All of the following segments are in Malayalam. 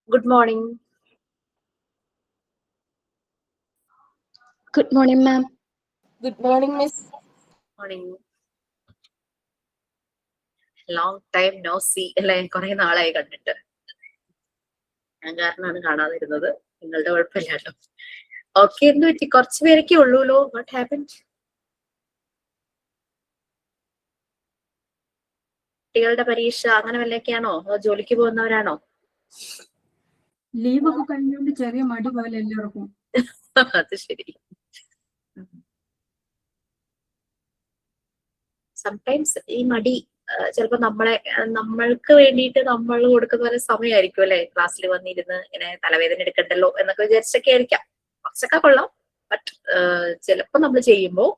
Good morning. Good morning, ma'am. Good morning, Miss. Morning. Long time no see. അല്ലെ കുറെ നാളായി കണ്ടിട്ട്. ഞാൻ കാരണമാണ് കാണാതിരുന്നത്. നിങ്ങളുടെ കുഴപ്പമില്ലല്ലോ. ഓക്കെ, എന്ത് പറ്റി? കുറച്ച് പേരൊക്കെ ഉള്ളൂല്ലോ. What happened? കുട്ടികളുടെ പരീക്ഷ അങ്ങനെ വല്ലതൊക്കെയാണോ? അതോ ജോലിക്ക് പോകുന്നവരാണോ? ലീവ് ഒക്കെ കഴിഞ്ഞുകൊണ്ട് ചെറിയ മടി പോലെ എല്ലാവർക്കും. അത് ശരി. സംടൈംസ് ഈ മടി ചിലപ്പോ നമ്മൾക്ക് വേണ്ടിയിട്ട് നമ്മൾ കൊടുക്കുന്ന ഒരു സമയമായിരിക്കും അല്ലെ, ക്ലാസ്സിൽ വന്നിരുന്ന് ഇങ്ങനെ തലവേദന എടുക്കണ്ടല്ലോ എന്നൊക്കെ വിചാരിച്ചൊക്കെ ആയിരിക്കാം. കുറച്ചൊക്കെ കൊള്ളാം. ബട്ട് ചിലപ്പോ നമ്മൾ ചെയ്യുമ്പോൾ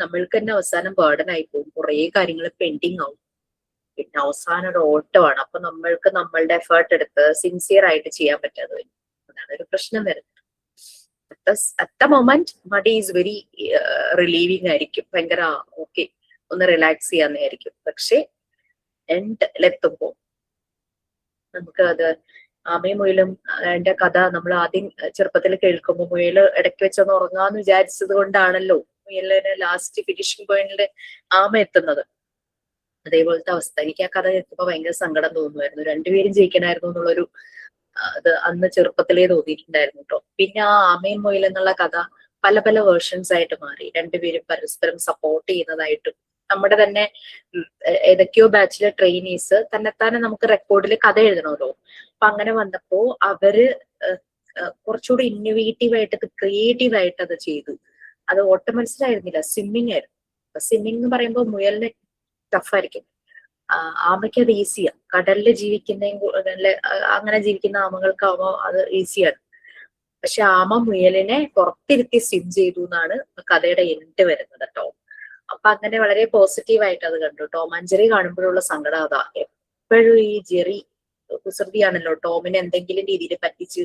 നമ്മൾക്ക് തന്നെ അവസാനം ബേർഡൻ ആയി പോകും. കുറെ കാര്യങ്ങൾ പെൻഡിങ് ആവും. പിന്നെ അവസാനം ഒരു ഓട്ടമാണ്. അപ്പൊ നമ്മൾക്ക് നമ്മളുടെ എഫേർട്ട് എടുത്ത് സിൻസിയർ ആയിട്ട് ചെയ്യാൻ പറ്റാതെ വരും. അതാണ് ഒരു പ്രശ്നം വരുന്നത്. അറ്റ് ദ മൊമെന്റ് മടി ഈസ് വെരി റിലീവിങ് ആയിരിക്കും. ഭയങ്കര ഓക്കെ, ഒന്ന് റിലാക്സ് ചെയ്യാന്നായിരിക്കും. പക്ഷെ എൻഡിലെത്തുമ്പോ നമുക്ക് അത് ആമയും മുയലും എന്റെ കഥ നമ്മൾ ആദ്യം ചെറുപ്പത്തിൽ കേൾക്കുമ്പോൾ മുയല് ഇടയ്ക്ക് വെച്ചൊന്ന് ഉറങ്ങാന്ന് വിചാരിച്ചത് കൊണ്ടാണല്ലോ മുയലിന് ലാസ്റ്റ് ഫിനിഷിംഗ് പോയിന്റിൽ ആമ എത്തുന്നത്. അതേപോലത്തെ അവസ്ഥ. എനിക്ക് ആ കഥ കേൾക്കുമ്പോ ഭയങ്കര സങ്കടം തോന്നുമായിരുന്നു. രണ്ടുപേരും ജയിക്കണമായിരുന്നു എന്നുള്ളൊരു അത് അന്ന് ചെറുപ്പത്തിലേ തോന്നിയിട്ടുണ്ടായിരുന്നു കേട്ടോ. പിന്നെ ആ ആമയും മുയൽ എന്നുള്ള കഥ പല പല വേർഷൻസ് ആയിട്ട് മാറി. രണ്ടുപേരും പരസ്പരം സപ്പോർട്ട് ചെയ്യുന്നതായിട്ടും നമ്മുടെ തന്നെ ഏതൊക്കെയോ ബാച്ചിലെ ട്രെയിനീസ് തന്നെത്താനെ നമുക്ക് റെക്കോർഡിൽ കഥ എഴുതണമല്ലോ. അപ്പൊ അങ്ങനെ വന്നപ്പോ അവര് കുറച്ചുകൂടി ഇന്നോവേറ്റീവ് ആയിട്ട് ക്രിയേറ്റീവ് ആയിട്ട് അത് ചെയ്തു. അത് ഓട്ട മത്സരമായിരുന്നില്ല, സ്വിമ്മിങ് ആയിരുന്നു. സ്വിമ്മിങ് എന്ന് പറയുമ്പോൾ മുയലിന് ടഫായിരിക്കും, ആമയ്ക്ക് അത് ഈസിയാ. കടലിൽ അങ്ങനെ ജീവിക്കുന്ന ആമകൾക്കാവുമ്പോ അത് ഈസിയാണ്. പക്ഷെ ആമ മുയലിനെ പുറത്തിരുത്തി സ്വിം ചെയ്തു എന്നാണ് കഥയുടെ എൻഡ് വരുന്നത് കേട്ടോ. അപ്പൊ അങ്ങനെ വളരെ പോസിറ്റീവ് ആയിട്ട് അത് കണ്ടു. ടോം ആൻഡ് ജെറി കാണുമ്പോഴുള്ള സങ്കടം അതാ. എപ്പോഴും ഈ ജെറി കുസൃതിയാണല്ലോ, ടോമിനെ എന്തെങ്കിലും രീതിയിൽ പറ്റിച്ച്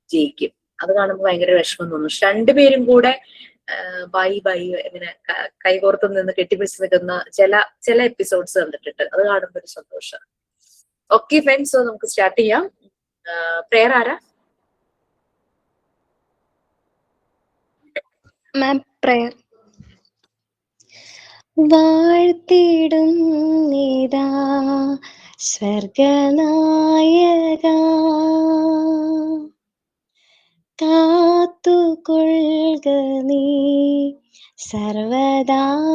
ജയിക്കും. അത് കാണുമ്പോൾ ഭയങ്കര വിഷമം തോന്നും. രണ്ടുപേരും കൂടെ ബൈ ബൈ ഇങ്ങനെ കൈകോർത്ത് നിന്ന് കെട്ടിപ്പിടിച്ച് നിൽക്കുന്ന ചില എപ്പിസോഡ്സ് കണ്ടിട്ടുണ്ട്. അത് കാണുമ്പോൾ ഒരു സന്തോഷം. ഓക്കെ ഫ്രണ്ട്സ്, നമുക്ക് സ്റ്റാർട്ട് ചെയ്യാം. പ്രേയർ ആരാ? മാം, പ്രയർ. വാഴ്ത്തിടും നീതാ സ്വർഗനായക, കാത്തുകൊള്ളുക നീ സർവദായക.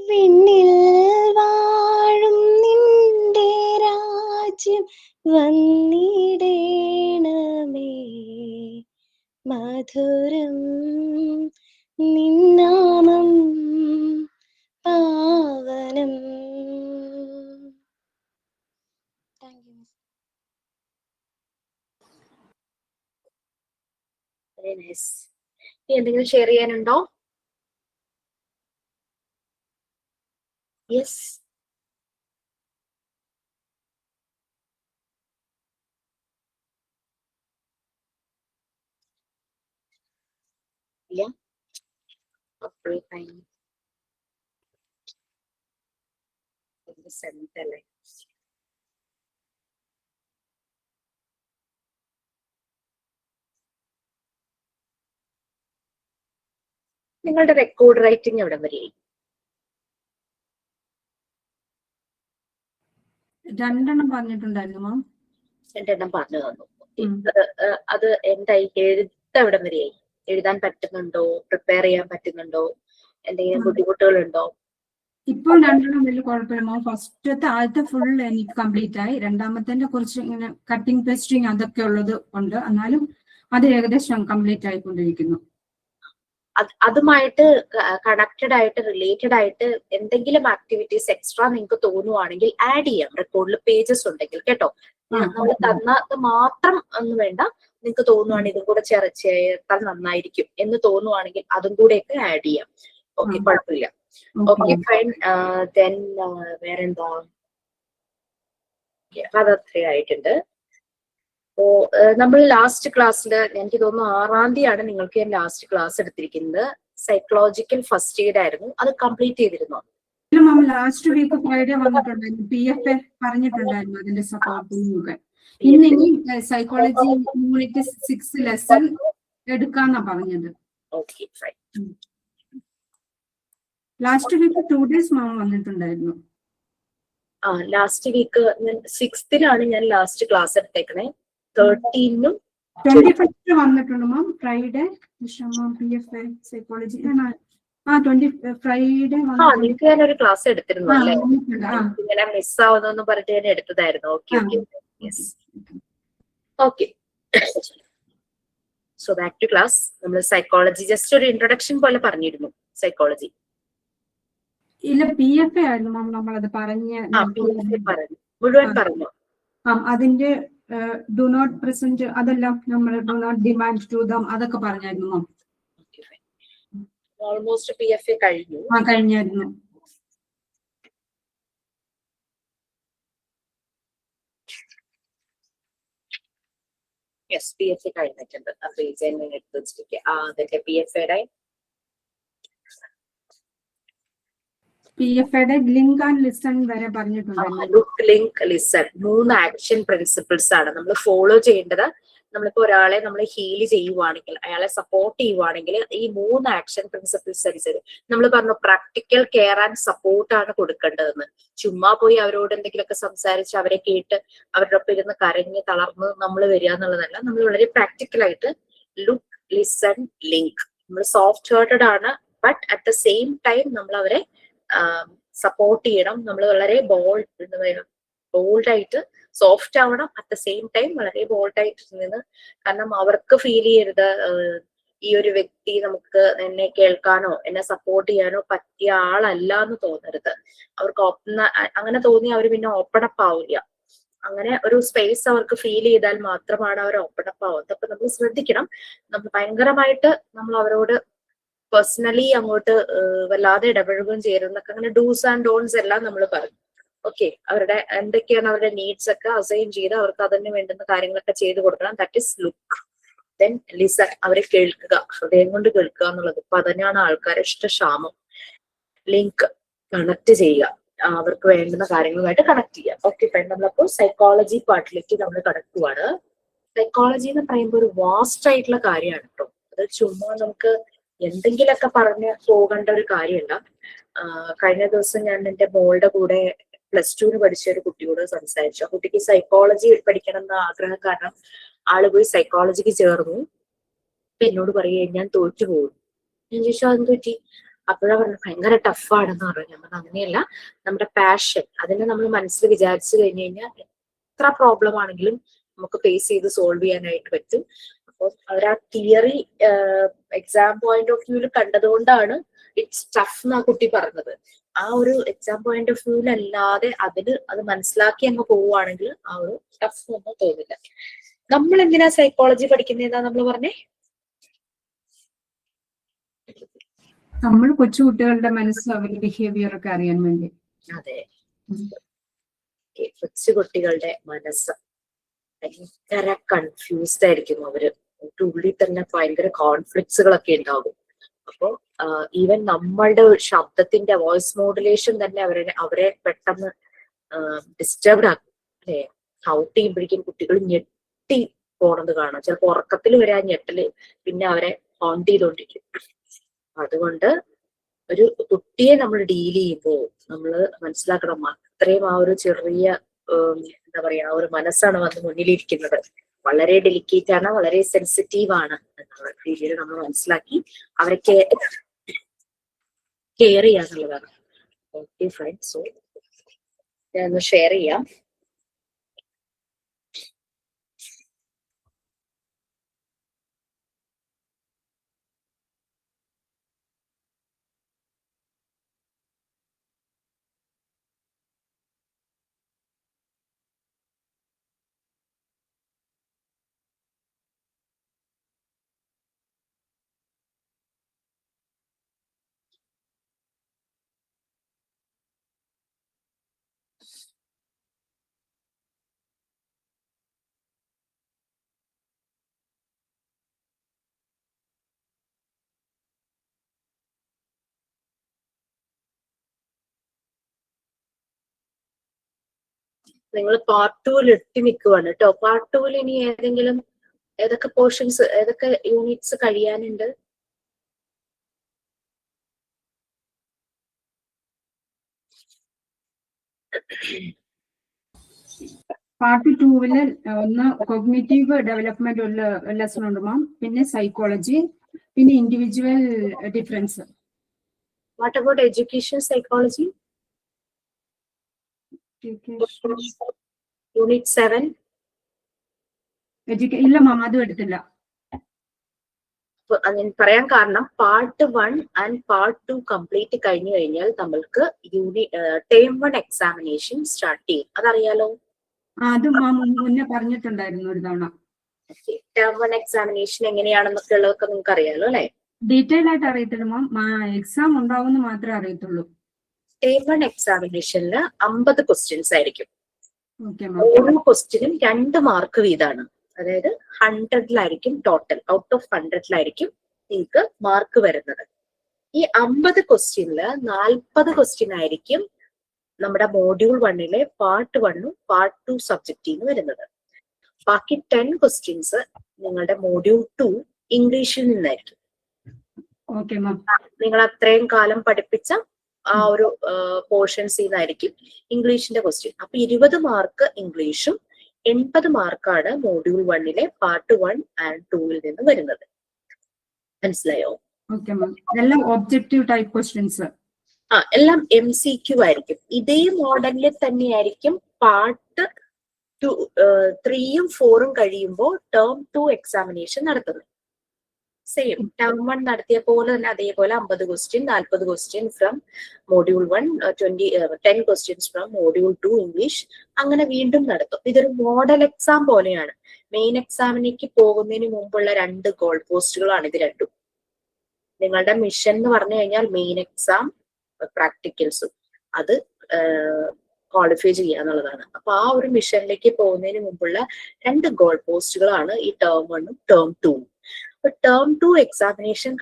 വിണ്ണിൽ വാഴും നിന്റെ രാജ്യം വന്നിടേണമേ, മധുരം നിന്നാമം പാവനം. എന്തെങ്കിലും ഷെയർ ചെയ്യാനുണ്ടോ? യെസ്. ഇല്ല, ഫൈൻ. അല്ലേ? നിങ്ങളുടെ റെക്കോർഡ് റൈറ്റിംഗ് എവിടെ വരെയായി? 2 പറഞ്ഞിട്ടുണ്ടായിരുന്നു മാം. 2 പറഞ്ഞു തന്നു. അത് എന്തായി? എഴുത്തെവിടം വരെയായി? എഴുതാൻ പറ്റുന്നുണ്ടോ? പ്രിപ്പയർ ചെയ്യാൻ പറ്റുന്നുണ്ടോ? എന്തെങ്കിലും ബുദ്ധിമുട്ടുകളുണ്ടോ? ഇപ്പോൾ 2 വലിയ കുഴപ്പമില്ല മാം. ആദ്യത്തെ ഫുൾ എനിക്ക് കംപ്ലീറ്റ് ആയി. രണ്ടാമത്തെ കുറച്ച് ഇങ്ങനെ കട്ടിങ് പേസ്റ്റിങ് അതൊക്കെ ഉള്ളത് ഉണ്ട്. എന്നാലും അത് ഏകദേശം കംപ്ലീറ്റ് ആയിക്കൊണ്ടിരിക്കുന്നു. അതുമായിട്ട് കണക്റ്റഡ് ആയിട്ട് റിലേറ്റഡ് ആയിട്ട് എന്തെങ്കിലും ആക്ടിവിറ്റീസ് എക്സ്ട്രാ നിങ്ങൾക്ക് തോന്നുവാണെങ്കിൽ ആഡ് ചെയ്യാം. റെക്കോർഡിൽ പേജസ് ഉണ്ടെങ്കിൽ കേട്ടോ. നമ്മൾ തന്നത് മാത്രം ഒന്നും വേണ്ട. നിങ്ങൾക്ക് തോന്നുവാണെങ്കിൽ ഇതും കൂടെ ചേർത്താൽ നന്നായിരിക്കും എന്ന് തോന്നുവാണെങ്കിൽ അതും കൂടെയൊക്കെ ആഡ് ചെയ്യാം. ഓക്കെ, കുഴപ്പമില്ല. Okay fine. ദെൻ വേറെന്താ? അത് അത്രയായിട്ടുണ്ട്. അപ്പോ നമ്മൾ ലാസ്റ്റ് ക്ലാസ്സിൽ എനിക്ക് തോന്നുന്നു 6-ാം തീയതിയാണ് നിങ്ങൾക്ക് ഞാൻ ലാസ്റ്റ് ക്ലാസ് എടുത്തിരിക്കുന്നത്. സൈക്കോളജിക്കൽ ഫസ്റ്റ് എയ്ഡ് ആയിരുന്നു. അത് കംപ്ലീറ്റ് ചെയ്തിരുന്നോ? മാം ലാസ്റ്റ് വീക്ക് ഫ്രൈഡേ വന്നിട്ടുണ്ടായിരുന്നു, PFA പറഞ്ഞിട്ടുണ്ടായിരുന്നു അതിന്റെ സപ്പോർട്ടിംഗ് ഒക്കെ. ഇന്ന് ഇനി സൈക്കോളജി യൂണിറ്റ് 6 ലെസൺ എടുക്കാന്നാ പറഞ്ഞത്. Okay fine. Last week 2 days ma'am വന്നിട്ടുണ്ടായിരുന്നു. ലാസ്റ്റ് വീക്ക് ഞാൻ 6th ഞാൻ ലാസ്റ്റ് ക്ലാസ് എടുത്തേക്കണേ. 13നും 25th വന്നിട്ടുണ്ട് ma'am Friday. PFA psychology Friday നിങ്ങൾക്ക് ഞാനൊരു ക്ലാസ് എടുത്തിരുന്നു അല്ലേ? ഇങ്ങനെ മിസ്സാവുന്നു പറഞ്ഞിട്ട് ഞാൻ എടുത്തതായിരുന്നു. Okay okay yes okay. So back to class. നമ്മൾ സൈക്കോളജി ജസ്റ്റ് ഒരു ഇൻട്രൊഡക്ഷൻ പോലെ പറഞ്ഞിരുന്നു സൈക്കോളജി. ഇല്ല, PFA ആയിരുന്നു മാം നമ്മളത് മുഴുവൻ പറഞ്ഞു. അതിന്റെ ഡു നോട്ട് പ്രസന്റ് അതെല്ലാം നമ്മൾ do not demand to them അതൊക്കെ പറഞ്ഞായിരുന്നു മാം. ഓൾമോസ്റ്റ് PFA കഴിഞ്ഞു. കഴിഞ്ഞായിരുന്നു. യെസ് PFA കഴിഞ്ഞിട്ടുണ്ട്. അപ്പൊ ഈ ജെന്മിൻ എടുത്ത് വെച്ചിരിക്കുക. അതൊക്കെ PFAയുടെ ലിങ്ക് ആൻഡ് ലിസൺ വരെ പറഞ്ഞിട്ടുണ്ടായിരുന്നു. Look, link, listen 3 action principles ആണ് നമ്മൾ ഫോളോ ചെയ്യേണ്ടത്. നമ്മളിപ്പോ ഒരാളെ നമ്മൾ ഹീൽ ചെയ്യുവാണെങ്കിൽ, അയാളെ സപ്പോർട്ട് ചെയ്യുവാണെങ്കിൽ ഈ 3 ആക്ഷൻ പ്രിൻസിപ്പിൾസ് അനുസരിച്ച് നമ്മൾ പറഞ്ഞു പ്രാക്ടിക്കൽ കെയർ ആൻഡ് സപ്പോർട്ട് ആണ് കൊടുക്കേണ്ടതെന്ന്. ചുമ്മാ പോയി അവരോട് എന്തെങ്കിലുമൊക്കെ സംസാരിച്ച് അവരെ കേട്ട് അവരുടെ ഒപ്പം ഇരുന്ന് കരഞ്ഞ് തളർന്ന് നമ്മൾ വരിക എന്നുള്ളതല്ല. നമ്മൾ വളരെ പ്രാക്ടിക്കൽ ആയിട്ട് ലുക്ക്, ലിസൺ, ലിങ്ക്. നമ്മൾ സോഫ്റ്റ് ഹേർട്ടഡ് ആണ്, but at the same time നമ്മൾ അവരെ സപ്പോർട്ട് ചെയ്യണം. നമ്മൾ വളരെ ബോൾഡായിട്ട് സോഫ്റ്റ് ആവണം, അറ്റ് ദ സെയിം ടൈം വളരെ ബോൾഡായിട്ട് നിന്ന്. കാരണം അവർക്ക് ഫീൽ ചെയ്യരുത് ഈ ഒരു വ്യക്തി നമുക്ക് എന്നെ കേൾക്കാനോ എന്നെ സപ്പോർട്ട് ചെയ്യാനോ പറ്റിയ ആളല്ല എന്ന് തോന്നരുത്. അവർക്ക് അങ്ങനെ തോന്നി അവർ പിന്നെ ഓപ്പൺ അപ്പ് ആവില്ല. അങ്ങനെ ഒരു സ്പേസ് അവർക്ക് ഫീൽ ചെയ്താൽ മാത്രമാണ് അവർ ഓപ്പൺ അപ്പ് ആവുന്നത്. അപ്പൊ നമ്മൾ ശ്രദ്ധിക്കണം. നമ്മൾ ഭയങ്കരമായിട്ട് നമ്മൾ അവരോട് പേഴ്സണലി അങ്ങോട്ട് വല്ലാതെ ഇടപഴകുകയും ചേരുന്നൊക്കെ അങ്ങനെ ഡൂസ് ആൻഡ് ഡോൺസ് എല്ലാം നമ്മൾ പറയും. ഓക്കെ, അവരുടെ എന്തൊക്കെയാണ് അവരുടെ നീഡ്സ് ഒക്കെ അസൈൻ ചെയ്ത് അവർക്ക് അതിന് വേണ്ടുന്ന കാര്യങ്ങളൊക്കെ ചെയ്ത് കൊടുക്കണം. That is look. Then listen, അവരെ കേൾക്കുക, ഹൃദയം കൊണ്ട് കേൾക്കുക എന്നുള്ളത്. അപ്പൊ അതിനാണ് ആൾക്കാരെ ഇഷ്ടക്ഷാമം. ലിങ്ക്, കണക്ട് ചെയ്യുക, അവർക്ക് വേണ്ടുന്ന കാര്യങ്ങളുമായിട്ട് കണക്ട് ചെയ്യുക. ഓക്കെ ഫ്രണ്ട്, നമ്മളപ്പോൾ സൈക്കോളജി പാർട്ടിലേക്ക് നമ്മൾ കടക്കുവാണ്. സൈക്കോളജി എന്ന് പറയുമ്പോൾ ഒരു വാസ്റ്റ് ആയിട്ടുള്ള കാര്യമാണ് കേട്ടോ. അത് ചുമ്മാ നമുക്ക് എന്തെങ്കിലുമൊക്കെ പറഞ്ഞ് പോകേണ്ട ഒരു കാര്യമല്ല. കഴിഞ്ഞ ദിവസം ഞാൻ എൻ്റെ മോളുടെ കൂടെ +2 പഠിച്ച ഒരു കുട്ടിയോട് സംസാരിച്ചു. ആ കുട്ടിക്ക് സൈക്കോളജി പഠിക്കണം എന്ന ആഗ്രഹം കാരണം ആള് പോയി സൈക്കോളജിക്ക് ചേർന്നു. അപ്പൊ എന്നോട് പറയുക ഞാൻ തോറ്റു പോകും. ഞാൻ ചോദിച്ചു അതെന്ത് പറ്റി? അപ്പോഴാ പറഞ്ഞു ഭയങ്കര ടഫാണെന്ന് പറഞ്ഞു. ഞാൻ പറഞ്ഞു അങ്ങനെയല്ല, നമ്മുടെ പാഷൻ അതിനെ നമ്മൾ മനസ്സിൽ വിചാരിച്ചു കഴിഞ്ഞു കഴിഞ്ഞാൽ എത്ര പ്രോബ്ലം ആണെങ്കിലും നമുക്ക് ഫേസ് ചെയ്ത് സോൾവ് ചെയ്യാനായിട്ട് പറ്റും. അപ്പോൾ അവർ ആ തിയറി എക്സാം പോയിന്റ് ഓഫ് വ്യൂവിൽ കണ്ടതുകൊണ്ടാണ് ഇറ്റ്സ് ടഫ് എന്നാ കുട്ടി പറഞ്ഞത്. ആ ഒരു എക്സാം പോയിന്റ് ഓഫ് വ്യൂവിൽ അല്ലാതെ അത് മനസ്സിലാക്കി അങ്ങ് പോവുകയാണെങ്കിൽ ആ ഒരു ടഫ് ഒന്നും തോന്നില്ല. നമ്മൾ എന്തിനാ സൈക്കോളജി പഠിക്കുന്നതാ നമ്മൾ പറഞ്ഞേ? നമ്മൾ കൊച്ചുകുട്ടികളുടെ മനസ്സ്, അവരുടെ ബിഹേവിയർ ഒക്കെ അറിയാൻ വേണ്ടി. അതെ, കൊച്ചുകുട്ടികളുടെ മനസ്സ് ഭയങ്കര കൺഫ്യൂസ്ഡ് ആയിരിക്കും. അവര് ഉള്ളിൽ തന്നെ ഭയങ്കര കോൺഫ്ലിക്ട്സുകളൊക്കെ ഉണ്ടാകും. അപ്പോ ഈവൻ നമ്മളുടെ ശബ്ദത്തിന്റെ വോയിസ് മോഡുലേഷൻ തന്നെ അവരെ പെട്ടെന്ന് ഡിസ്റ്റർബ്ഡ് ആക്കും അല്ലെ? ഷൗട്ട് ചെയ്യുമ്പോഴേക്കും കുട്ടികൾ ഞെട്ടി പോണത് കാണാം. ചിലപ്പോൾ ഉറക്കത്തിൽ വരെ ആ ഞെട്ടല് പിന്നെ അവരെ ഹോണ്ട് ചെയ്തോണ്ടിരിക്കും. അതുകൊണ്ട് ഒരു കുട്ടിയെ നമ്മൾ ഡീൽ ചെയ്യുമ്പോൾ നമ്മൾ മനസ്സിലാക്കണം, അത്രയും ആ ഒരു ചെറിയ എന്താ പറയാ ഒരു മനസ്സാണ് വന്ന് മുന്നിലിരിക്കുന്നത്. വളരെ ഡെലിക്കേറ്റ് ആണ്, വളരെ സെൻസിറ്റീവ് ആണ് എന്നുള്ള രീതിയിൽ നമ്മൾ മനസ്സിലാക്കി അവരെ കെയർ ചെയ്യാന്നുള്ളതാണ്. ഓക്കെ ഫ്രണ്ട്സ്, സോ ഞാൻ ഒന്ന് ഷെയർ ചെയ്യാം. നിങ്ങൾ പാർട്ട് 2-ൽ എത്തി നിൽക്കുവാണ് കേട്ടോ. പാർട്ട് 2-ൽ ഇനി ഏതൊക്കെ പോർഷൻസ്, ഏതൊക്കെ യൂണിറ്റ്സ് കഴിയാനുണ്ട്? പാർട്ട് 2-ല് ഒന്ന് കോഗ്നിറ്റീവ് ഡെവലപ്മെന്റ് ഉള്ള ലെസൺ ഉണ്ട് മാം, പിന്നെ സൈക്കോളജി, പിന്നെ individual difference. What about education psychology? Unit 7. ഇല്ല മാം, അതും എടുത്തില്ല. അങ്ങനെ പറയാൻ കാരണം പാർട്ട് 1 ആൻഡ് പാർട്ട് 2 കംപ്ലീറ്റ് കഴിഞ്ഞു കഴിഞ്ഞാൽ നമ്മൾക്ക് ടേം 1 എക്സാമിനേഷൻ സ്റ്റാർട്ട് ചെയ്യും. അതറിയാലോ? അത് മാം മുന്നേ പറഞ്ഞിട്ടുണ്ടായിരുന്നു ഒരു തവണ. ടേം 1 എക്സാമിനേഷൻ എങ്ങനെയാണെന്നൊക്കെ ഉള്ളതൊക്കെ നിങ്ങൾക്ക് അറിയാലോ അല്ലെ? ഡീറ്റെയിൽ ആയിട്ട് അറിയത്തില്ല മാം, എക്സാം ഉണ്ടാവുമെന്ന് മാത്രമേ അറിയത്തുള്ളൂ. ടേം 1 എക്സാമിനേഷനിൽ 50 ക്വസ്റ്റ്യൻസ് ആയിരിക്കും. Okay ma'am. ഓരോ ക്വസ്റ്റ്യനും 2 മാർക്ക് വീതമാണ്. അതായത് 100-ലായിരിക്കും ടോട്ടൽ. ഔട്ട് ഓഫ് 100-ലായിരിക്കും നിങ്ങൾക്ക് മാർക്ക് വരുന്നത്. ഈ 50 ക്വസ്റ്റ്യനില് 40 ക്വസ്റ്റ്യൻ ആയിരിക്കും നമ്മുടെ മോഡ്യൂൾ 1-ലെ പാർട്ട് 1-ഉം പാർട്ട് 2 സബ്ജക്റ്റിൽ നിന്ന് വരുന്നത്. ബാക്കി 10 ക്വസ്റ്റ്യൻസ് നിങ്ങളുടെ മോഡ്യൂൾ 2 ഇംഗ്ലീഷിൽ നിന്നായിരിക്കും. Okay ma'am. നിങ്ങൾ അത്രയും കാലം പഠിപ്പിച്ച ആ ഒരു പോർഷൻസിൽ നിന്നായിരിക്കും ഇംഗ്ലീഷിന്റെ ക്വസ്റ്റ്യൻ. അപ്പൊ 20 മാർക്ക് ഇംഗ്ലീഷും 80 മാർക്കാണ് മോഡ്യൂൾ 1-ലെ പാർട്ട് 1 ആൻഡ് 2-ൽ നിന്ന് വരുന്നത്. മനസ്സിലായോ? Okay ma'am. എല്ലാം ഒബ്ജക്റ്റീവ് ടൈപ്പ് ക്വസ്റ്റ്യൻസ്. എല്ലാം MCQ ആയിരിക്കും. ഇതേ മോഡലിൽ തന്നെയായിരിക്കും പാർട്ട് 3-ഉം 4-ഉം കഴിയുമ്പോൾ ടേം 2 എക്സാമിനേഷൻ നടത്തുന്നത്. സെയിം ടേം 1 നടത്തിയ പോലെ തന്നെ അതേപോലെ 50 question, 40 question from module 1, 10 questions from module 2 English, അങ്ങനെ വീണ്ടും നടത്തും. ഇതൊരു മോഡൽ എക്സാം പോലെയാണ്. മെയിൻ എക്സാമിനേക്ക് പോകുന്നതിന് മുമ്പുള്ള 2 ഗോൾ പോസ്റ്റുകളാണ് ഇത് രണ്ടും. നിങ്ങളുടെ മിഷൻ എന്ന് പറഞ്ഞു കഴിഞ്ഞാൽ മെയിൻ എക്സാം പ്രാക്ടിക്കൽസും അത് ക്വാളിഫൈ ചെയ്യുക എന്നുള്ളതാണ്. അപ്പൊ ആ ഒരു മിഷനിലേക്ക് പോകുന്നതിന് മുമ്പുള്ള 2 ഗോൾ പോസ്റ്റുകളാണ് ഈ ടേം 1-ഉം ടേം 2-ഉം. ടേം 2 എക്സാമിനേഷൻ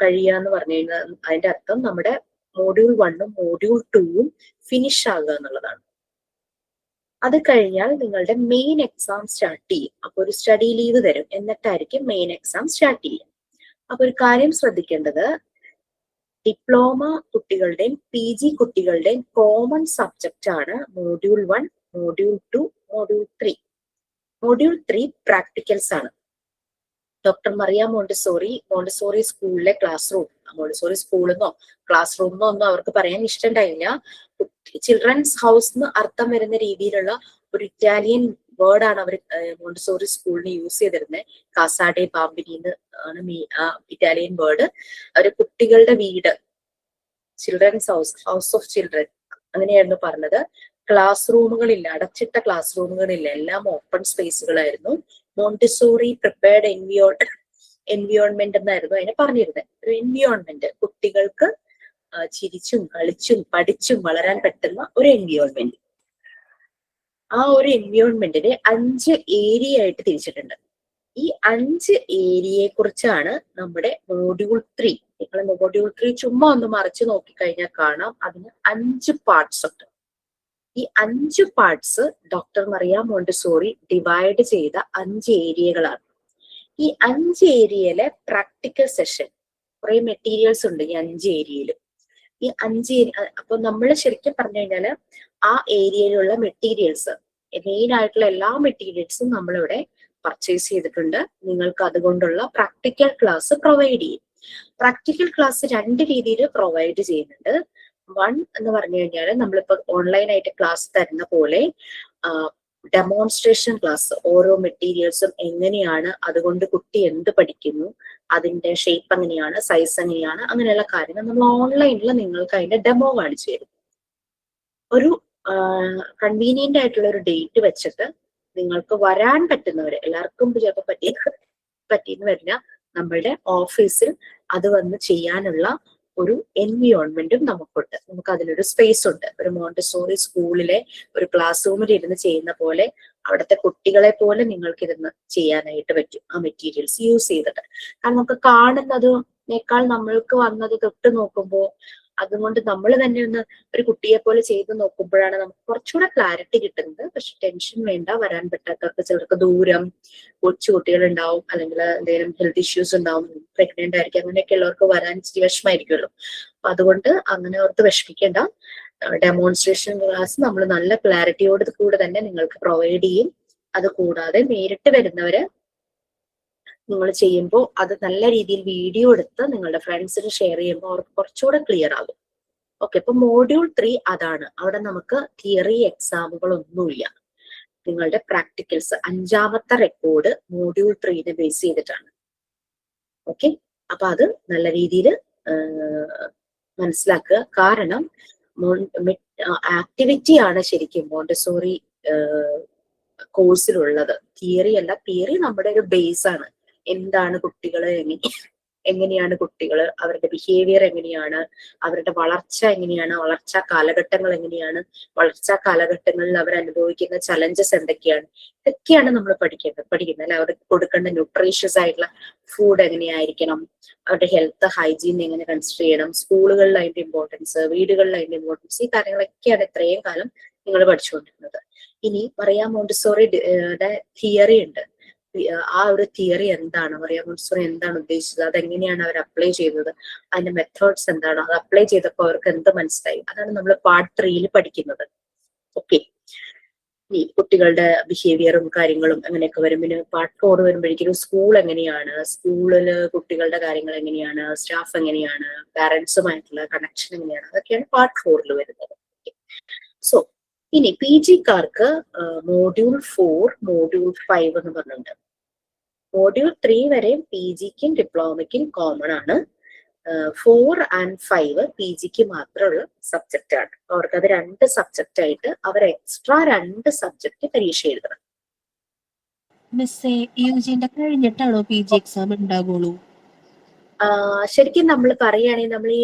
കഴിയുക എന്ന് പറഞ്ഞു കഴിഞ്ഞാൽ അതിന്റെ അർത്ഥം നമ്മുടെ മോഡ്യൂൾ 1-ഉം മോഡ്യൂൾ 2-ഉം ഫിനിഷ് ആകുക എന്നുള്ളതാണ്. അത് കഴിഞ്ഞാൽ നിങ്ങളുടെ മെയിൻ എക്സാം സ്റ്റാർട്ട് ചെയ്യും. അപ്പൊ ഒരു സ്റ്റഡി ലീവ് തരും, എന്നിട്ടായിരിക്കും മെയിൻ എക്സാം സ്റ്റാർട്ട് ചെയ്യുക. അപ്പൊ ഒരു കാര്യം ശ്രദ്ധിക്കേണ്ടത്, ഡിപ്ലോമ കുട്ടികളുടെയും PG കുട്ടികളുടെയും കോമൺ സബ്ജക്റ്റ് ആണ് module 1, module 2, module 3. Module 3 practicals ആണ്. ഡോക്ടർ മറിയ മോണ്ടിസോറി സ്കൂളിലെ ക്ലാസ് റൂം, മോണ്ടിസോറി സ്കൂളിന്നോ ക്ലാസ് റൂമിന്നോ ഒന്നും അവർക്ക് പറയാൻ ഇഷ്ടമുണ്ടായില്ല. ചിൽഡ്രൻസ് ഹൗസ് എന്ന് അർത്ഥം വരുന്ന രീതിയിലുള്ള ഒരു ഇറ്റാലിയൻ വേർഡാണ് അവർ മോണ്ടിസോറി സ്കൂളിന് യൂസ് ചെയ്തിരുന്നത്. കാസാഡെ ബാമ്പിനി ആണ് ഇറ്റാലിയൻ വേർഡ്. അവര് കുട്ടികളുടെ വീട്, ചിൽഡ്രൻസ് ഹൗസ് ഓഫ് ചിൽഡ്രൻ അങ്ങനെയായിരുന്നു പറഞ്ഞത്. ക്ലാസ് റൂമുകളില്ല, അടച്ചിട്ട ക്ലാസ് റൂമുകളില്ല, എല്ലാം ഓപ്പൺ സ്പേസുകളായിരുന്നു. മോണ്ടിസോറി പ്രിപ്പയർഡ് എൻവിയോൺമെന്റ് എന്നായിരുന്നു അതിനെ പറഞ്ഞിരുന്നത്. ഒരു എൻവിയോൺമെന്റ്, കുട്ടികൾക്ക് ചിരിച്ചും കളിച്ചും പഠിച്ചും വളരാൻ പറ്റുന്ന ഒരു എൻവിയോൺമെന്റ്. ആ ഒരു എൻവിയോൺമെന്റിനെ 5 ഏരിയ ആയിട്ട് തിരിച്ചിട്ടുണ്ട്. ഈ 5 ഏരിയയെ കുറിച്ചാണ് നമ്മുടെ മോഡ്യൂൾ 3. നിങ്ങൾ മോഡ്യൂൾ 3 ചുമ്മാ ഒന്ന് മറിച്ച് നോക്കിക്കഴിഞ്ഞാൽ കാണാം അതിന് 5 പാർട്സ് ഉണ്ട്. ഈ 5 parts doctor Maria Montessori divide ചെയ്ത 5 ഏരിയകളാണ്. ഈ 5 ഏരിയയിലെ പ്രാക്ടിക്കൽ സെഷൻ, കുറെ മെറ്റീരിയൽസ് ഉണ്ട് ഈ 5 ഏരിയയിലും. ഈ 5 അപ്പൊ നമ്മൾ ശരിക്കും പറഞ്ഞു കഴിഞ്ഞാല് ആ ഏരിയയിലുള്ള മെറ്റീരിയൽസ്, മെയിൻ ആയിട്ടുള്ള എല്ലാ മെറ്റീരിയൽസും നമ്മളിവിടെ പർച്ചേസ് ചെയ്തിട്ടുണ്ട്. നിങ്ങൾക്ക് അതുകൊണ്ടുള്ള പ്രാക്ടിക്കൽ ക്ലാസ് പ്രൊവൈഡ് ചെയ്യും. പ്രാക്ടിക്കൽ ക്ലാസ് 2 രീതിയിൽ പ്രൊവൈഡ് ചെയ്യുന്നുണ്ട്. 1 എന്ന് പറഞ്ഞു കഴിഞ്ഞാൽ നമ്മളിപ്പോ ഓൺലൈനായിട്ട് ക്ലാസ് തരുന്ന പോലെ ഡെമോൺസ്ട്രേഷൻ ക്ലാസ്, ഓരോ മെറ്റീരിയൽസും എങ്ങനെയാണ്, അതുകൊണ്ട് കുട്ടി എന്ത് പഠിക്കുന്നു, അതിന്റെ ഷേപ്പ് എങ്ങനെയാണ്, സൈസ് എങ്ങനെയാണ്, അങ്ങനെയുള്ള കാര്യങ്ങൾ നമ്മൾ ഓൺലൈനിൽ നിങ്ങൾക്ക് അതിന്റെ ഡെമോ കാണിച്ചു തരും. ഒരു കൺവീനിയന്റ് ആയിട്ടുള്ള ഒരു ഡേറ്റ് വെച്ചിട്ട് നിങ്ങൾക്ക് വരാൻ പറ്റുന്നവര്, എല്ലാവർക്കും ചിലപ്പോൾ പറ്റിയെന്ന് വരില്ല, നമ്മളുടെ ഓഫീസിൽ അത് വന്ന് ചെയ്യാനുള്ള ഒരു എൻവിയോൺമെന്റും നമുക്കുണ്ട്. നമുക്ക് അതിനൊരു സ്പേസ് ഉണ്ട്. ഒരു മോണ്ടിസോറി സ്കൂളിലെ ഒരു ക്ലാസ് റൂമിൽ ഇരുന്ന് ചെയ്യുന്ന പോലെ അവിടുത്തെ കുട്ടികളെ പോലെ നിങ്ങൾക്ക് ഇരുന്ന് ചെയ്യാനായിട്ട് പറ്റും ആ മെറ്റീരിയൽസ് യൂസ് ചെയ്തിട്ട്. കാരണം നമുക്ക് കാണുന്നതിനേക്കാൾ നമ്മൾക്ക് വന്നത് തൊട്ട് നോക്കുമ്പോൾ അതുകൊണ്ട് നമ്മൾ തന്നെ ഒന്ന് ഒരു കുട്ടിയെ പോലെ ചെയ്ത് നോക്കുമ്പോഴാണ് നമുക്ക് കുറച്ചുകൂടെ ക്ലാരിറ്റി കിട്ടുന്നത്. പക്ഷെ ടെൻഷൻ വേണ്ട, വരാൻ പറ്റാത്തവർക്ക് ചിലർക്ക് ദൂരം, കൊച്ചു കുട്ടികൾ ഉണ്ടാവും, അല്ലെങ്കിൽ എന്തെങ്കിലും ഹെൽത്ത് ഇഷ്യൂസ് ഉണ്ടാവും, പ്രഗ്നന്റ് ആയിരിക്കും, അങ്ങനെയൊക്കെ ഉള്ളവർക്ക് വരാൻ ഇച്ചിരി വിഷമമായിരിക്കുമല്ലോ. അപ്പൊ അതുകൊണ്ട് അങ്ങനെ ഓർത്ത് വിഷമിക്കേണ്ട. ഡെമോൺസ്ട്രേഷൻ ക്ലാസ് നമ്മൾ നല്ല ക്ലാരിറ്റിയോട് കൂടെ തന്നെ നിങ്ങൾക്ക് പ്രൊവൈഡ് ചെയ്യും. അത് കൂടാതെ നേരിട്ട് വരുന്നവര് നിങ്ങൾ ചെയ്യുമ്പോൾ അത് നല്ല രീതിയിൽ വീഡിയോ എടുത്ത് നിങ്ങളുടെ ഫ്രണ്ട്സിന് ഷെയർ ചെയ്യുമ്പോൾ അവർക്ക് കുറച്ചുകൂടെ ക്ലിയർ ആകും. ഓക്കെ, ഇപ്പൊ മോഡ്യൂൾ 3 അതാണ്. അവിടെ നമുക്ക് തിയറി എക്സാമുകളൊന്നുമില്ല. നിങ്ങളുടെ പ്രാക്ടിക്കൽസ് 5ാമത്തെ റെക്കോർഡ് മോഡ്യൂൾ 3 ബേസ് ചെയ്തിട്ടാണ്. ഓക്കെ, അപ്പൊ അത് നല്ല രീതിയിൽ മനസ്സിലാക്കുക. കാരണം ആക്ടിവിറ്റി ആണ് ശരിക്കും മോണ്ടസോറി കോഴ്സിലുള്ളത്, തിയറി അല്ല. തിയറി നമ്മുടെ ഒരു ബേസ് ആണ്. എന്താണ് കുട്ടികള്, എങ്ങനെയാണ് കുട്ടികൾ, അവരുടെ ബിഹേവിയർ എങ്ങനെയാണ്, അവരുടെ വളർച്ച എങ്ങനെയാണ്, വളർച്ചാ കാലഘട്ടങ്ങൾ എങ്ങനെയാണ്, വളർച്ചാ കാലഘട്ടങ്ങളിൽ അവർ അനുഭവിക്കുന്ന ചലഞ്ചസ് എന്തൊക്കെയാണ്, ഇതൊക്കെയാണ് നമ്മൾ പഠിക്കുന്നത് അല്ലെ. അവർക്ക് കൊടുക്കേണ്ട ന്യൂട്രീഷ്യസ് ആയിട്ടുള്ള ഫുഡ് എങ്ങനെയായിരിക്കണം, അവരുടെ ഹെൽത്ത് ഹൈജീൻ എങ്ങനെ കൺസിഡർ ചെയ്യണം, സ്കൂളുകളിൽ അതിന്റെ ഇമ്പോർട്ടൻസ്, വീടുകളിൽ അതിന്റെ ഇമ്പോർട്ടൻസ്, ഈ കാര്യങ്ങളൊക്കെയാണ് ഇത്രയും കാലം നിങ്ങൾ പഠിച്ചുകൊണ്ടിരുന്നത്. ഇനി മറിയ മോണ്ടിസോറിയുടെ തിയറി ഉണ്ട്. ആ ഒരു തിയറി എന്താണ്, മറിയ മോണ്ടിസോറി എന്താണ് ഉദ്ദേശിച്ചത്, അതെങ്ങനെയാണ് അവർ അപ്ലൈ ചെയ്തത്, അതിന്റെ മെത്തേഡ്സ് എന്താണ്, അത് അപ്ലൈ ചെയ്തപ്പോൾ അവർക്ക് എന്ത് മനസ്സിലായി, അതാണ് നമ്മൾ പാർട്ട് 3 പഠിക്കുന്നത്. ഓക്കെ, ഈ കുട്ടികളുടെ ബിഹേവിയറും കാര്യങ്ങളും അങ്ങനെയൊക്കെ വരും. പിന്നെ പാർട്ട് 4 വരുമ്പോഴേക്കും സ്കൂൾ എങ്ങനെയാണ്, സ്കൂളില് കുട്ടികളുടെ കാര്യങ്ങൾ എങ്ങനെയാണ്, സ്റ്റാഫ് എങ്ങനെയാണ്, പാരന്റ്സുമായിട്ടുള്ള കണക്ഷൻ എങ്ങനെയാണ്, അതൊക്കെയാണ് പാർട്ട് 4 വരുന്നത്. സോ ഇനി പി ജിക്കാർക്ക് മോഡ്യൂൾ 4, മോഡ്യൂൾ 5 എന്ന് പറഞ്ഞിട്ടുണ്ട്. മോഡ്യൂൾ 3 വരെ പി ജിക്കും ഡിപ്ലോമയ്ക്കും കോമൺ ആണ്. 4 and 5 പി ജിക്ക് മാത്രമുള്ള സബ്ജക്റ്റ് ആണ്. അവർക്ക് അത് 2 സബ്ജക്റ്റ് ആയിട്ട് അവർ എക്സ്ട്രാ 2 സബ്ജക്റ്റ് പരീക്ഷ എഴുതണം. മിസ്സേ, യുജിന്റെ കഴിഞ്ഞിട്ടാണോ പി ജി എക്സാം ഉണ്ടാകുള്ളൂ? ശരിക്കും നമ്മൾ പറയുകയാണെങ്കിൽ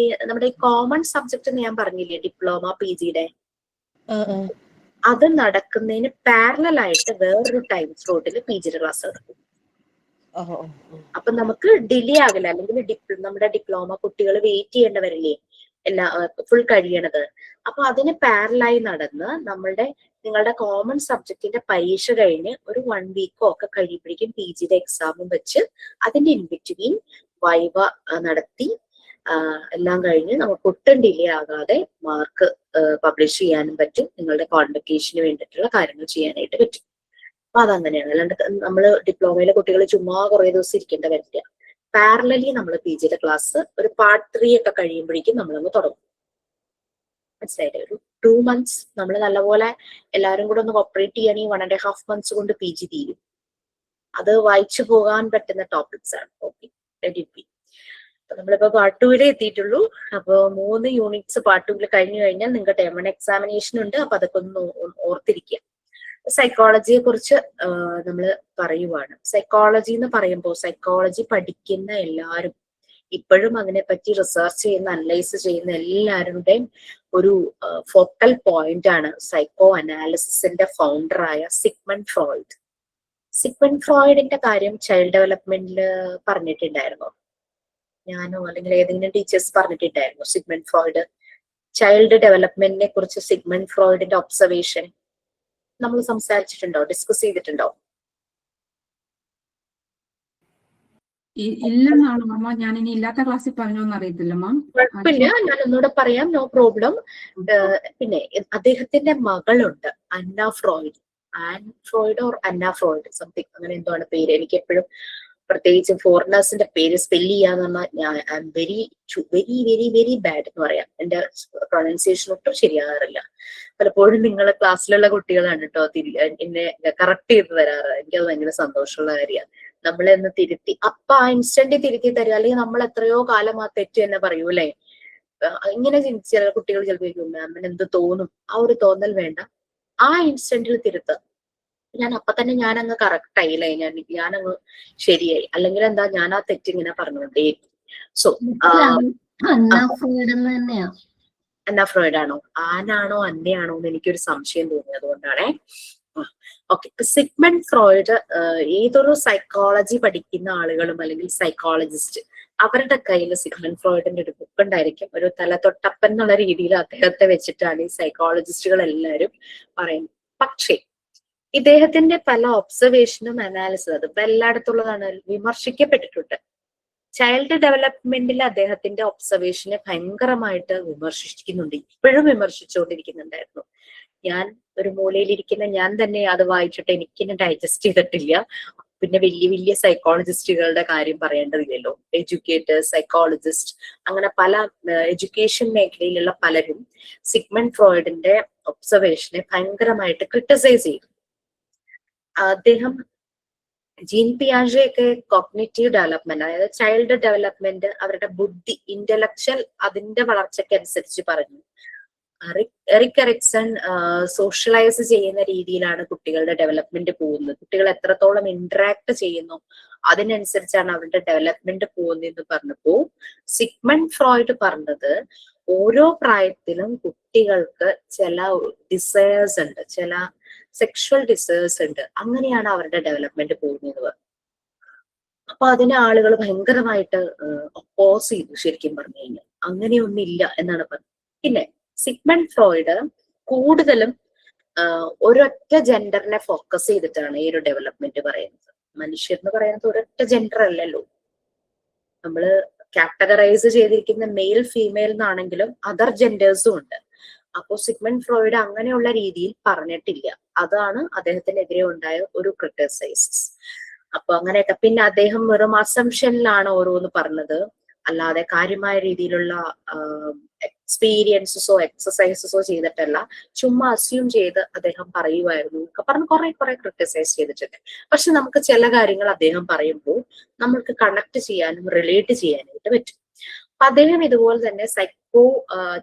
നമ്മുടെ ഈ കോമൺ സബ്ജക്റ്റ് എന്ന് ഞാൻ പറഞ്ഞില്ലേ, ഡിപ്ലോമ പി ജിയുടെ, അത് നടക്കുന്നതിന് പാരലൽ ആയിട്ട് വേറൊരു ടൈം സ്ലോട്ടിൽ പി ജിയുടെ ക്ലാസ് നടക്കും. അപ്പൊ നമുക്ക് ഡിലേ ആകില്ല. അല്ലെങ്കിൽ നമ്മുടെ ഡിപ്ലോമ കുട്ടികൾ വെയിറ്റ് ചെയ്യേണ്ടവരില്ലേ എല്ലാ ഫുൾ കഴിയണത്. അപ്പൊ അതിന് പാരലായി നടന്ന് നിങ്ങളുടെ കോമൺ സബ്ജക്റ്റിന്റെ പരീക്ഷ കഴിഞ്ഞ് ഒരു 1 വീക്കോ ഒക്കെ കഴിയുമ്പോഴേക്കും പി ജിയുടെ എക്സാമും വെച്ച് അതിന്റെ ഇൻബിറ്റ്വീൻ വൈവ നടത്തി എല്ലാം കഴിഞ്ഞ് നമുക്ക് ഒട്ടും ഡിലേ ആകാതെ മാർക്ക് പബ്ലിഷ് ചെയ്യാനും പറ്റും. നിങ്ങളുടെ കോൺവൊക്കേഷന് വേണ്ടിയിട്ടുള്ള കാര്യങ്ങൾ ചെയ്യാനായിട്ട് പറ്റും. അപ്പൊ അതങ്ങനെയാണ്. അല്ലാണ്ട് നമ്മൾ ഡിപ്ലോമയിലെ കുട്ടികൾ ചുമ്മാ കുറെ ദിവസം ഇരിക്കേണ്ട വരില്ല. പാരലലി നമ്മൾ പി ജിയുടെ ക്ലാസ് ഒരു പാർട്ട് 3 ഒക്കെ കഴിയുമ്പോഴേക്കും നമ്മളങ്ങ് തുടങ്ങും. മനസ്സിലായില്ലേ? ഒരു 2 months നമ്മൾ നല്ലപോലെ എല്ലാവരും കൂടെ ഒന്ന് കോപ്പറേറ്റ് ചെയ്യുകയാണെങ്കിൽ 1.5 months കൊണ്ട് പി ജി തീരും. അത് വായിച്ചു പോകാൻ പറ്റുന്ന ടോപ്പിക്സ് ആണ്. ഓക്കെ, നമ്മളിപ്പോ പാർട്ട് 2 എത്തിയിട്ടുള്ളൂ. അപ്പൊ 3 യൂണിറ്റ്സ് പാർട്ട് 2 കഴിഞ്ഞു കഴിഞ്ഞാൽ നിങ്ങൾക്ക് ടേം 1 എക്സാമിനേഷൻ ഉണ്ട്. അപ്പൊ അതൊക്കെ ഒന്ന് ഓർത്തിരിക്കുക. സൈക്കോളജിയെ കുറിച്ച് നമ്മൾ പറയുവാണ്. സൈക്കോളജി എന്ന് പറയുമ്പോൾ സൈക്കോളജി പഠിക്കുന്ന എല്ലാവരും, ഇപ്പോഴും അതിനെപ്പറ്റി റിസർച്ച് ചെയ്യുന്ന, അനലൈസ് ചെയ്യുന്ന എല്ലാവരുടെയും ഒരു ഫോക്കൽ പോയിന്റ് ആണ് സൈക്കോ അനാലിസിന്റെ ഫൗണ്ടറായ സിഗ്മണ്ട് ഫ്രോയിഡ്. സിഗ്മണ്ട് ഫ്രോയിഡിന്റെ കാര്യം ചൈൽഡ് ഡെവലപ്മെന്റിൽ പറഞ്ഞിട്ടുണ്ടായിരുന്നോ? ഞാനോ അല്ലെങ്കിൽ ഏതെങ്കിലും ടീച്ചേഴ്സ് പറഞ്ഞിട്ടുണ്ടായിരുന്നു സിഗ്മണ്ട് ഫ്രോയിഡ് ചൈൽഡ് ഡെവലപ്മെന്റിനെ കുറിച്ച്? സിഗ്മണ്ട് ഫ്രോയിഡിന്റെ ഒബ്സർവേഷൻ നമ്മൾ സംസാരിച്ചിട്ടുണ്ടോ, ഡിസ്കസ് ചെയ്തിട്ടുണ്ടോ? ഇല്ലെന്നാണ് മാമ, ഞാൻ ഇനി ഇല്ലാത്ത ക്ലാസ്സിൽ പറഞ്ഞോന്ന് അറിയത്തില്ല മാം. കുഴപ്പമില്ല, ഞാൻ ഒന്നുകൂടെ പറയാം, നോ പ്രോബ്ലം. പിന്നെ അദ്ദേഹത്തിന്റെ മകളുണ്ട്, Anna Freud. Anne Freud or Anna Freud something, അങ്ങനെ എന്തോ ആണ് പേര്. എനിക്ക് എപ്പോഴും പ്രത്യേകിച്ച് ഫോറിനേഴ്സിന്റെ പേര് സ്പെല്ല് ചെയ്യാന്ന് പറഞ്ഞാൽ I am very very very very bad എന്ന് പറയാം. എന്റെ പ്രൊനൗൺസിയേഷൻ ഒട്ടും ശരിയാകാറില്ല. പലപ്പോഴും നിങ്ങളെ ക്ലാസ്സിലുള്ള കുട്ടികളാണ് കേട്ടോ എന്നെ കറക്റ്റ് ചെയ്ത് തരാറ്. എനിക്കത് ഭയങ്കര സന്തോഷമുള്ള കാര്യമാണ്. നമ്മളെ ഒന്ന് തിരുത്തി അപ്പൊ ആ ഇൻസ്റ്റന്റ് തിരുത്തി തരിക. അല്ലെങ്കിൽ നമ്മൾ എത്രയോ കാലം ആ തെറ്റ് തന്നെ പറയൂലേ. ഇങ്ങനെ ചില കുട്ടികൾ ചിലപ്പോൾ മാമിന് എന്ത് തോന്നും, ആ ഒരു തോന്നൽ വേണ്ട. ആ ഇൻസ്റ്റന്റിൽ തിരുത്തുക. ഞാൻ അപ്പൊ തന്നെ ഞാനങ്ങ് കറക്റ്റ് ആയില്ലേ, ഞാനങ്ങ് ശരിയായി. അല്ലെങ്കിൽ എന്താ, ഞാൻ ആ തെറ്റ് ഇങ്ങനെ പറഞ്ഞോണ്ടേ. സോ അന്ന ഫ്രോയിഡ് ആണോ, ആനാണോ അന്നയാണോ എന്ന് എനിക്കൊരു സംശയം തോന്നി, അതുകൊണ്ടാണേ. ഓക്കെ, സിഗ്മണ്ട് ഫ്രോയിഡ് ഏതൊരു സൈക്കോളജി പഠിക്കുന്ന ആളുകളും അല്ലെങ്കിൽ സൈക്കോളജിസ്റ്റ് അവരുടെ കയ്യിൽ സിഗ്മണ്ട് ഫ്രോയിഡിന്റെ ഒരു ബുക്ക് ഉണ്ടായിരിക്കും. ഒരു തലതൊട്ടപ്പൻ എന്നുള്ള രീതിയിൽ അദ്ദേഹത്തെ വെച്ചിട്ടാണ് ഈ സൈക്കോളജിസ്റ്റുകൾ എല്ലാവരും പറയുന്നത്. പക്ഷേ ഇദ്ദേഹത്തിന്റെ പല ഒബ്സർവേഷനും അനാലിസിസ് അത് എല്ലായിടത്തുള്ളതാണ്, വിമർശിക്കപ്പെട്ടിട്ടുണ്ട്. ചൈൽഡ് ഡെവലപ്മെന്റിൽ അദ്ദേഹത്തിന്റെ ഒബ്സർവേഷനെ ഭയങ്കരമായിട്ട് വിമർശിക്കുന്നുണ്ട്, ഇപ്പോഴും വിമർശിച്ചുകൊണ്ടിരിക്കുന്നുണ്ടായിരുന്നു. ഞാൻ ഒരു മൂലയിലിരിക്കുന്ന ഞാൻ തന്നെ അത് വായിച്ചിട്ട് എനിക്കിനെ ഡൈജസ്റ്റ് ചെയ്തിട്ടില്ല. പിന്നെ വലിയ വലിയ സൈക്കോളജിസ്റ്റുകളുടെ കാര്യം പറയേണ്ടതില്ലല്ലോ. എഡ്യൂക്കേറ്റേഴ്സ്, സൈക്കോളജിസ്റ്റ്, അങ്ങനെ പല എഡ്യൂക്കേഷൻ മേഖലയിലുള്ള പലരും സിഗ്മണ്ട് ഫ്രോയിഡിന്റെ ഒബ്സർവേഷനെ ഭയങ്കരമായിട്ട് ക്രിട്ടിസൈസ് ചെയ്തു. അദ്ദേഹം ജീൻ പിയാജെ ഒക്കെ കോഗ്നിറ്റീവ് ഡെവലപ്മെന്റ്, അതായത് ചൈൽഡ് ഡെവലപ്മെന്റ്, അവരുടെ ബുദ്ധി, ഇന്റലക്ച്വൽ അതിന്റെ വളർച്ചയ്ക്ക് അനുസരിച്ച് പറഞ്ഞു. എറിക് എറിക്സൺ സോഷ്യലൈസ് ചെയ്യുന്ന രീതിയിലാണ് കുട്ടികളുടെ ഡെവലപ്മെന്റ് പോകുന്നത്. കുട്ടികൾ എത്രത്തോളം ഇന്ററാക്ട് ചെയ്യുന്നു അതിനനുസരിച്ചാണ് അവരുടെ ഡെവലപ്മെന്റ് പോകുന്നതെന്ന് പറഞ്ഞപ്പോ സിഗ്മണ്ട് ഫ്രോയിഡ് പറഞ്ഞത് ഓരോ പ്രായത്തിലും കുട്ടികൾക്ക് ചില ഡിസയേഴ്സ് ഉണ്ട്, ചില സെക്ഷുവൽ ഡിസയേഴ്സ് ഉണ്ട്, അങ്ങനെയാണ് അവരുടെ ഡെവലപ്മെന്റ് പോകുന്നത്. അപ്പൊ അതിനെ ആളുകൾ ഭയങ്കരമായിട്ട് ഒപ്പോസ് ചെയ്തു. ശരിക്കും പറഞ്ഞു കഴിഞ്ഞാൽ അങ്ങനെയൊന്നില്ല എന്നാണ് പറഞ്ഞത്. പിന്നെ സിഗ്മണ്ട് ഫ്രോയിഡ് കൂടുതലും ഒരൊറ്റ ജെൻഡറിനെ ഫോക്കസ് ചെയ്തിട്ടാണ് ഈ ഒരു ഡെവലപ്മെന്റ് പറയുന്നത്. മനുഷ്യർ എന്ന് പറയുന്നത് ഒരൊറ്റ ജെൻഡർ അല്ലല്ലോ, നമ്മള് കാറ്റഗറൈസ് ചെയ്തിരിക്കുന്ന മെയിൽ ഫീമെയിൽ എന്നാണെങ്കിലും അതർ ജെൻഡേഴ്സും ഉണ്ട്. അപ്പോ സിഗ്മണ്ട് ഫ്രോയിഡ് അങ്ങനെയുള്ള രീതിയിൽ പറഞ്ഞിട്ടില്ല. അതാണ് അദ്ദേഹത്തിനെതിരെ ഉണ്ടായ ഒരു ക്രിട്ടിസൈസസ്. അപ്പൊ അങ്ങനെയൊക്കെ. പിന്നെ അദ്ദേഹം വെറും അസംഷനിലാണ് ഓരോന്ന് പറഞ്ഞത്, അല്ലാതെ കാര്യമായ രീതിയിലുള്ള എക്സ്പീരിയൻസസോ എക്സസൈസസോ ചെയ്തിട്ടല്ല, ചുമ്മാ അസ്യൂം ചെയ്ത് അദ്ദേഹം പറയുമായിരുന്നു ഒക്കെ പറഞ്ഞ് കുറെ ക്രിട്ടിസൈസ് ചെയ്തിട്ടുണ്ട്. പക്ഷെ നമുക്ക് ചില കാര്യങ്ങൾ അദ്ദേഹം പറയുമ്പോൾ നമ്മൾക്ക് കണക്ട് ചെയ്യാനും റിലേറ്റ് ചെയ്യാനായിട്ട് പറ്റും. അപ്പൊ അദ്ദേഹം ഇതുപോലെ തന്നെ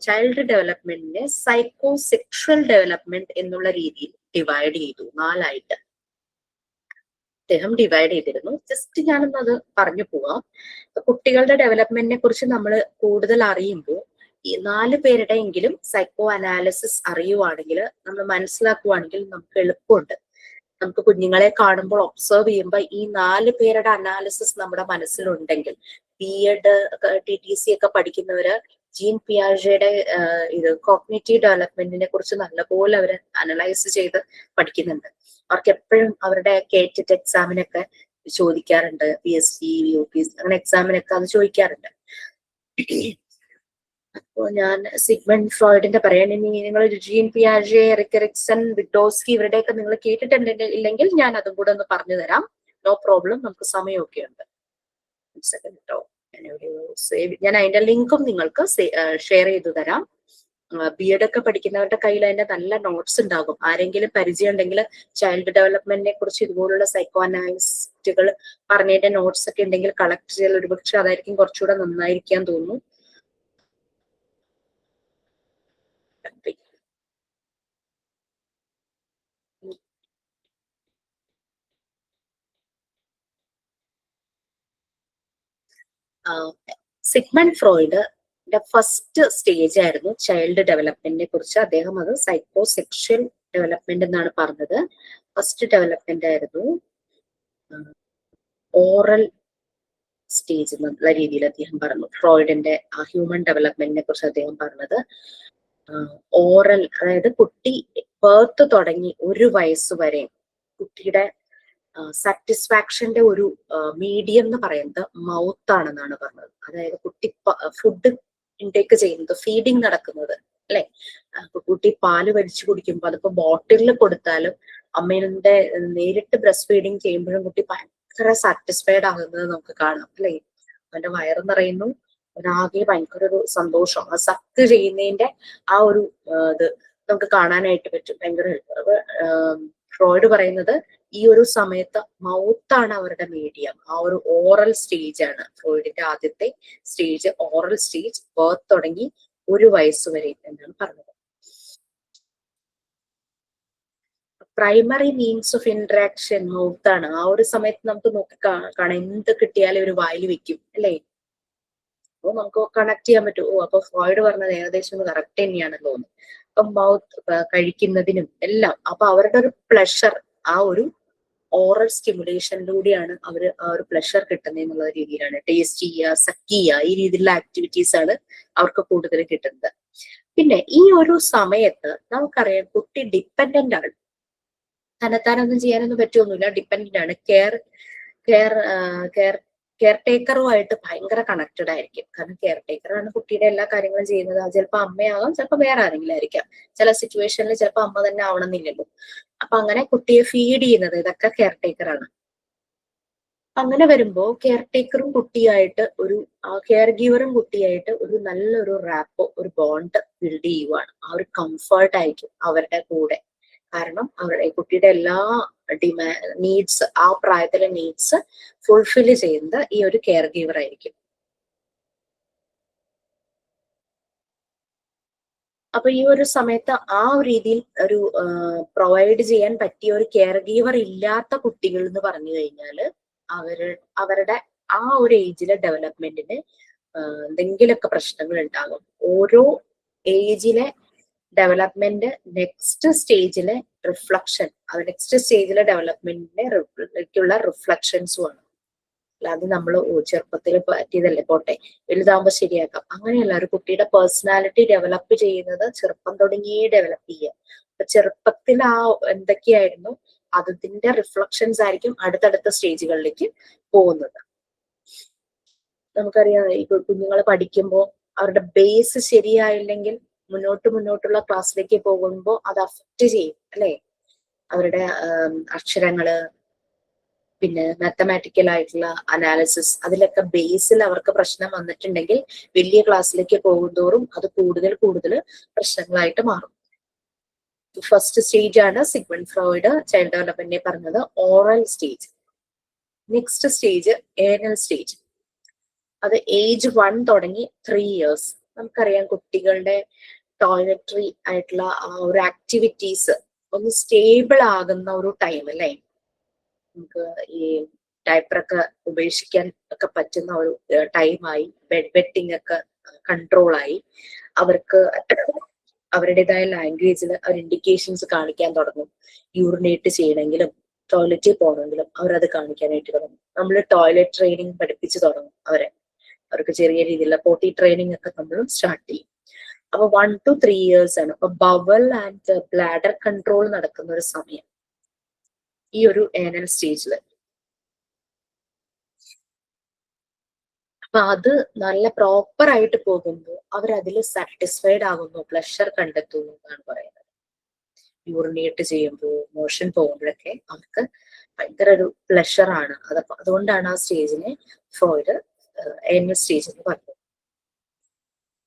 ചൈൽഡ് ഡെവലപ്മെന്റിനെ സൈക്കോ സെക്ഷൽ ഡെവലപ്മെന്റ് എന്നുള്ള രീതിയിൽ ഡിവൈഡ് ചെയ്തു, 4ആയിട്ട് അദ്ദേഹം ഡിവൈഡ് ചെയ്തിരുന്നു. ജസ്റ്റ് ഞാനൊന്ന് അത് പറഞ്ഞു പോവാം. കുട്ടികളുടെ ഡെവലപ്മെന്റിനെ കുറിച്ച് നമ്മൾ കൂടുതൽ അറിയുമ്പോൾ ഈ 4 പേരുടെ എങ്കിലും സൈക്കോ അനാലിസിസ് അറിയുവാണെങ്കിൽ, നമ്മൾ മനസ്സിലാക്കുവാണെങ്കിൽ നമുക്ക് എളുപ്പമുണ്ട്. നമുക്ക് കുഞ്ഞുങ്ങളെ കാണുമ്പോൾ ഒബ്സർവ് ചെയ്യുമ്പോൾ ഈ 4 പേരുടെ അനാലിസിസ് നമ്മുടെ മനസ്സിലുണ്ടെങ്കിൽ, B.Ed TTC ഒക്കെ പഠിക്കുന്നവര് ജീൻ പിയാജെയുടെ ഇത് കോഗ്നിറ്റീവ് ഡെവലപ്മെന്റിനെ കുറിച്ച് നല്ലപോലെ അവർ അനലൈസ് ചെയ്ത് പഠിക്കുന്നുണ്ട്. അവർക്ക് എപ്പോഴും അവരുടെ കേറ്റഡ് എക്സാമിനൊക്കെ ചോദിക്കാറുണ്ട്, PSC, UPSC അങ്ങനെ എക്സാമിനൊക്കെ അത് ചോദിക്കാറുണ്ട്. അപ്പോ ഞാൻ സിഗ്മണ്ട് ഫ്രോയിഡിന്റെ പറയാൻ, ഇനി നിങ്ങൾ ജീൻ പിയാജെ, എറിക് എറിക്സൺ, വിഡോസ്കി ഇവരുടെയൊക്കെ നിങ്ങൾ കേട്ടിട്ടുണ്ടെങ്കിൽ ഞാൻ അതും കൂടെ ഒന്ന് പറഞ്ഞു തരാം. നോ പ്രോബ്ലം, നമുക്ക് സമയമൊക്കെ ഉണ്ട്. സെക്കൻഡ് കേട്ടോ, ഞാൻ അതിന്റെ ലിങ്കും നിങ്ങൾക്ക് ഷെയർ ചെയ്തു തരാം. B.Ed ഒക്കെ പഠിക്കുന്നവരുടെ കയ്യിൽ അതിന്റെ നല്ല നോട്ട്സ് ഉണ്ടാകും. ആരെങ്കിലും പരിചയം ഉണ്ടെങ്കിൽ ചൈൽഡ് ഡെവലപ്മെന്റിനെ കുറിച്ച് ഇതുപോലുള്ള സൈക്കോ അനാലിസ്റ്റുകൾ പറഞ്ഞതിന്റെ നോട്ട്സ് ഒക്കെ ഉണ്ടെങ്കിൽ കളക്ട് ചെയ്താൽ ഒരുപക്ഷെ അതായിരിക്കും കുറച്ചുകൂടെ നന്നായിരിക്കാൻ തോന്നുന്നു. സിഗ്മണ്ട് ഫ്രോയിഡിന്റെ ഫസ്റ്റ് സ്റ്റേജ് ആയിരുന്നു ചൈൽഡ് ഡെവലപ്മെന്റിനെ കുറിച്ച്. അദ്ദേഹം അത് സൈക്കോ സെക്ഷൽ ഡെവലപ്മെന്റ് എന്നാണ് പറഞ്ഞത്. ഫസ്റ്റ് ഡെവലപ്മെന്റ് ആയിരുന്നു ഓറൽ സ്റ്റേജ് എന്നുള്ള രീതിയിൽ അദ്ദേഹം പറഞ്ഞു. ഫ്രോയിഡിന്റെ ഹ്യൂമൻ ഡെവലപ്മെന്റിനെ കുറിച്ച് അദ്ദേഹം പറഞ്ഞത് ഓറൽ, അതായത് കുട്ടി ബർത്ത് തുടങ്ങി 1 വയസ്സ് വരെ കുട്ടിയുടെ സാറ്റിസ്ഫാക്ഷന്റെ ഒരു മീഡിയം എന്ന് പറയുന്നത് മൗത്ത് ആണെന്നാണ് പറഞ്ഞത്. അതായത് കുട്ടി ഫുഡ് ഇൻടേക്ക് ചെയ്യുന്നത്, ഫീഡിങ് നടക്കുന്നത് അല്ലെ, കുട്ടി പാല് വലിച്ചു കുടിക്കുമ്പോൾ അതിപ്പോ ബോട്ടിലിൽ കൊടുത്താലും അമ്മയുടെ നേരിട്ട് ബ്രസ്റ്റ് ഫീഡിങ് ചെയ്യുമ്പോഴും കുട്ടി ഭയങ്കര സാറ്റിസ്ഫൈഡ് ആകുന്നത് നമുക്ക് കാണാം അല്ലെ. അവന്റെ വയറ് നിറയുന്നു, അവനാകെ ഭയങ്കര ഒരു സന്തോഷം, ആ സക്ക് ചെയ്യുന്നതിന്റെ ആ ഒരു ഇത് നമുക്ക് കാണാനായിട്ട് പറ്റും. ഭയങ്കര ഫ്രോയിഡ് പറയുന്നത് ഈ ഒരു സമയത്ത് മൗത്താണ് അവരുടെ മീഡിയം. ആ ഒരു ഓറൽ സ്റ്റേജ് ആണ് ഫ്രോയിഡിന്റെ ആദ്യത്തെ സ്റ്റേജ്, ഓറൽ സ്റ്റേജ്, ബർത്ത് തുടങ്ങി 1 വയസ്സ് വരെ എന്നാണ് പറഞ്ഞത്. Primary means of interaction mouth ആണ്. ആ ഒരു സമയത്ത് നമുക്ക് നോക്കി കാണാം, എന്ത് കിട്ടിയാലും ഒരു വായിൽ വെക്കും അല്ലേ. അപ്പൊ നമുക്ക് കണക്ട് ചെയ്യാൻ പറ്റും. അപ്പൊ ഫ്രോയിഡ് പറഞ്ഞത് ഏകദേശം കറക്റ്റ് തന്നെയാണല്ലോ. അപ്പൊ മൗത്ത് കഴിക്കുന്നതിനും എല്ലാം, അപ്പൊ അവരുടെ ഒരു പ്ലഷർ, ആ ഒരു ഓറൽ സ്റ്റിമുലേഷനിലൂടെയാണ് അവര് ആ ഒരു പ്ലഷർ കിട്ടുന്നത് എന്നുള്ള രീതിയിലാണ്. ടേസ്റ്റ് ചെയ്യുക, സക്ക് ചെയ്യുക, ഈ രീതിയിലുള്ള ആക്ടിവിറ്റീസ് ആണ് അവർക്ക് കൂടുതൽ കിട്ടുന്നത്. പിന്നെ ഈ ഒരു സമയത്ത് നമുക്കറിയാം കുട്ടി ഡിപ്പെൻഡന്റ് ആണ്, തന്നെത്താനൊന്നും ചെയ്യാനൊന്നും പറ്റുമൊന്നുമില്ല, ഡിപ്പെൻഡന്റ് ആണ്. കെയർ കെയർ കെയർ കെയർ ടേക്കറുമായിട്ട് ഭയങ്കര കണക്റ്റഡ് ആയിരിക്കും. കാരണം കെയർ ടേക്കറാണ് കുട്ടിയുടെ എല്ലാ കാര്യങ്ങളും ചെയ്യുന്നത്. അത് ചിലപ്പോൾ അമ്മയാകാം, ചിലപ്പോൾ വേറെ ആരെങ്കിലും ആയിരിക്കാം. ചില സിറ്റുവേഷനിൽ ചിലപ്പോൾ അമ്മ തന്നെ ആവണമെന്നില്ലല്ലോ. അപ്പൊ അങ്ങനെ കുട്ടിയെ ഫീഡ് ചെയ്യുന്നത് ഇതൊക്കെ കെയർ ടേക്കറാണ്. അങ്ങനെ വരുമ്പോ കെയർ ടേക്കറും കുട്ടിയായിട്ട് കെയർ ഗീവറും കുട്ടിയായിട്ട് ഒരു നല്ലൊരു റാപ്പോ, ഒരു ബോണ്ട് ബിൽഡ് ചെയ്യുവാണ്. ആ ഒരു കംഫർട്ട് ആയിരിക്കും അവരുടെ കൂടെ. കാരണം അവരുടെ കുട്ടിയുടെ എല്ലാ നീഡ്സ്, ആ പ്രായത്തിലെ നീഡ്സ് ഫുൾഫിൽ ചെയ്യുന്നത് ഈ ഒരു കെയർ ഗീവർ ആയിരിക്കും. അപ്പൊ ഈ ഒരു സമയത്ത് ആ ഒരു രീതിയിൽ ഒരു പ്രൊവൈഡ് ചെയ്യാൻ പറ്റിയ ഒരു കെയർ ഗീവർ ഇല്ലാത്ത കുട്ടികൾ എന്ന് പറഞ്ഞു കഴിഞ്ഞാൽ അവരുടെ ആ ഒരു ഏജിലെ ഡെവലപ്മെന്റിന് എന്തെങ്കിലുമൊക്കെ പ്രശ്നങ്ങൾ ഉണ്ടാകും. ഓരോ ഏജിലെ ഡെവലപ്മെന്റ് നെക്സ്റ്റ് സ്റ്റേജിലെ റിഫ്ലക്ഷൻ, അത് നെക്സ്റ്റ് സ്റ്റേജിലെ ഡെവലപ്മെന്റിനുള്ള റിഫ്ലക്ഷൻസും ആണ്. അല്ലാതെ നമ്മൾ ചെറുപ്പത്തിൽ പറ്റിയതല്ലേ പോട്ടെ വലുതാകുമ്പോൾ ശരിയാക്കാം, അങ്ങനെയല്ല. ഒരു കുട്ടിയുടെ പേഴ്സണാലിറ്റി ഡെവലപ്പ് ചെയ്യുന്നത് ചെറുപ്പം തുടങ്ങിയേ ഡെവലപ്പ് ചെയ്യുക. അപ്പൊ ചെറുപ്പത്തിൽ ആ എന്തൊക്കെയായിരുന്നു അതിന്റെ റിഫ്ലക്ഷൻസ് ആയിരിക്കും അടുത്തടുത്ത സ്റ്റേജുകളിലേക്ക് പോകുന്നത്. നമുക്കറിയാം ഈ കുഞ്ഞുങ്ങൾ പഠിക്കുമ്പോൾ അവരുടെ ബേസ് ശരിയായില്ലെങ്കിൽ മുന്നോട്ടുള്ള ക്ലാസ്സിലേക്ക് പോകുമ്പോൾ അത് അഫക്റ്റ് ചെയ്യും അല്ലെ. അവരുടെ അക്ഷരങ്ങള്, പിന്നെ മാത്തമാറ്റിക്കൽ ആയിട്ടുള്ള അനാലിസിസ്, അതിലൊക്കെ ബേസിൽ അവർക്ക് പ്രശ്നം വന്നിട്ടുണ്ടെങ്കിൽ വലിയ ക്ലാസ്സിലേക്ക് പോകുന്തോറും അത് കൂടുതൽ പ്രശ്നങ്ങളായിട്ട് മാറും. ഫസ്റ്റ് സ്റ്റേജ് ആണ് സിഗ്മണ്ട് ഫ്രോയിഡ് ചൈൽഡ് ഡെവലപ്മെന്റിനെ പറഞ്ഞത് oral stage. Next stage anal stage. അത് ഏജ് 1 തുടങ്ങി 3 years. നമുക്കറിയാം കുട്ടികളുടെ ടോയ്ലറ്ററി ആയിട്ടുള്ള ആ ഒരു ആക്ടിവിറ്റീസ് ഒന്ന് സ്റ്റേബിൾ ആകുന്ന ഒരു ടൈം അല്ലേ. നമുക്ക് ഈ ഡയപ്പറൊക്കെ ഉപേക്ഷിക്കാൻ ഒക്കെ പറ്റുന്ന ഒരു ടൈമായി. ബെഡ് വെറ്റിംഗ് ഒക്കെ കൺട്രോളായി. അവർക്ക് അവരുടേതായ ലാംഗ്വേജിൽ അവർ ഇൻഡിക്കേഷൻസ് കാണിക്കാൻ തുടങ്ങും. യൂറിനേറ്റ് ചെയ്യണമെങ്കിലും ടോയ്ലറ്റിൽ പോകണമെങ്കിലും അവരത് കാണിക്കാനായിട്ട് തുടങ്ങും. നമ്മൾ ടോയ്ലറ്റ് ട്രെയിനിങ് പഠിപ്പിച്ചു തുടങ്ങും അവർക്ക് ചെറിയ രീതിയിലുള്ള പോട്ടി ട്രെയിനിങ് ഒക്കെ നമ്മൾ സ്റ്റാർട്ട് ചെയ്യും. അപ്പൊ 1 to 3 years ആണ്. അപ്പൊ ബവൽ ആൻഡ് ബ്ലാഡർ കൺട്രോൾ നടക്കുന്ന ഒരു സമയം ഈ ഒരു ഏനൽ സ്റ്റേജില്. അപ്പൊ അത് നല്ല പ്രോപ്പർ ആയിട്ട് പോകുമ്പോൾ അവരതിൽ സാറ്റിസ്ഫൈഡ് ആകുന്നു, പ്ലഷർ കണ്ടെത്തുന്നു എന്നാണ് പറയുന്നത്. യൂറിനേറ്റ് ചെയ്യുമ്പോൾ, മോഷൻ പോകുമ്പോഴൊക്കെ അവർക്ക് ഭയങ്കര ഒരു പ്ലഷർ ആണ്. അതുകൊണ്ടാണ് ആ സ്റ്റേജിനെ ഫ്രോയിഡ് ഏനൽ സ്റ്റേജ് എന്ന് പറഞ്ഞത്.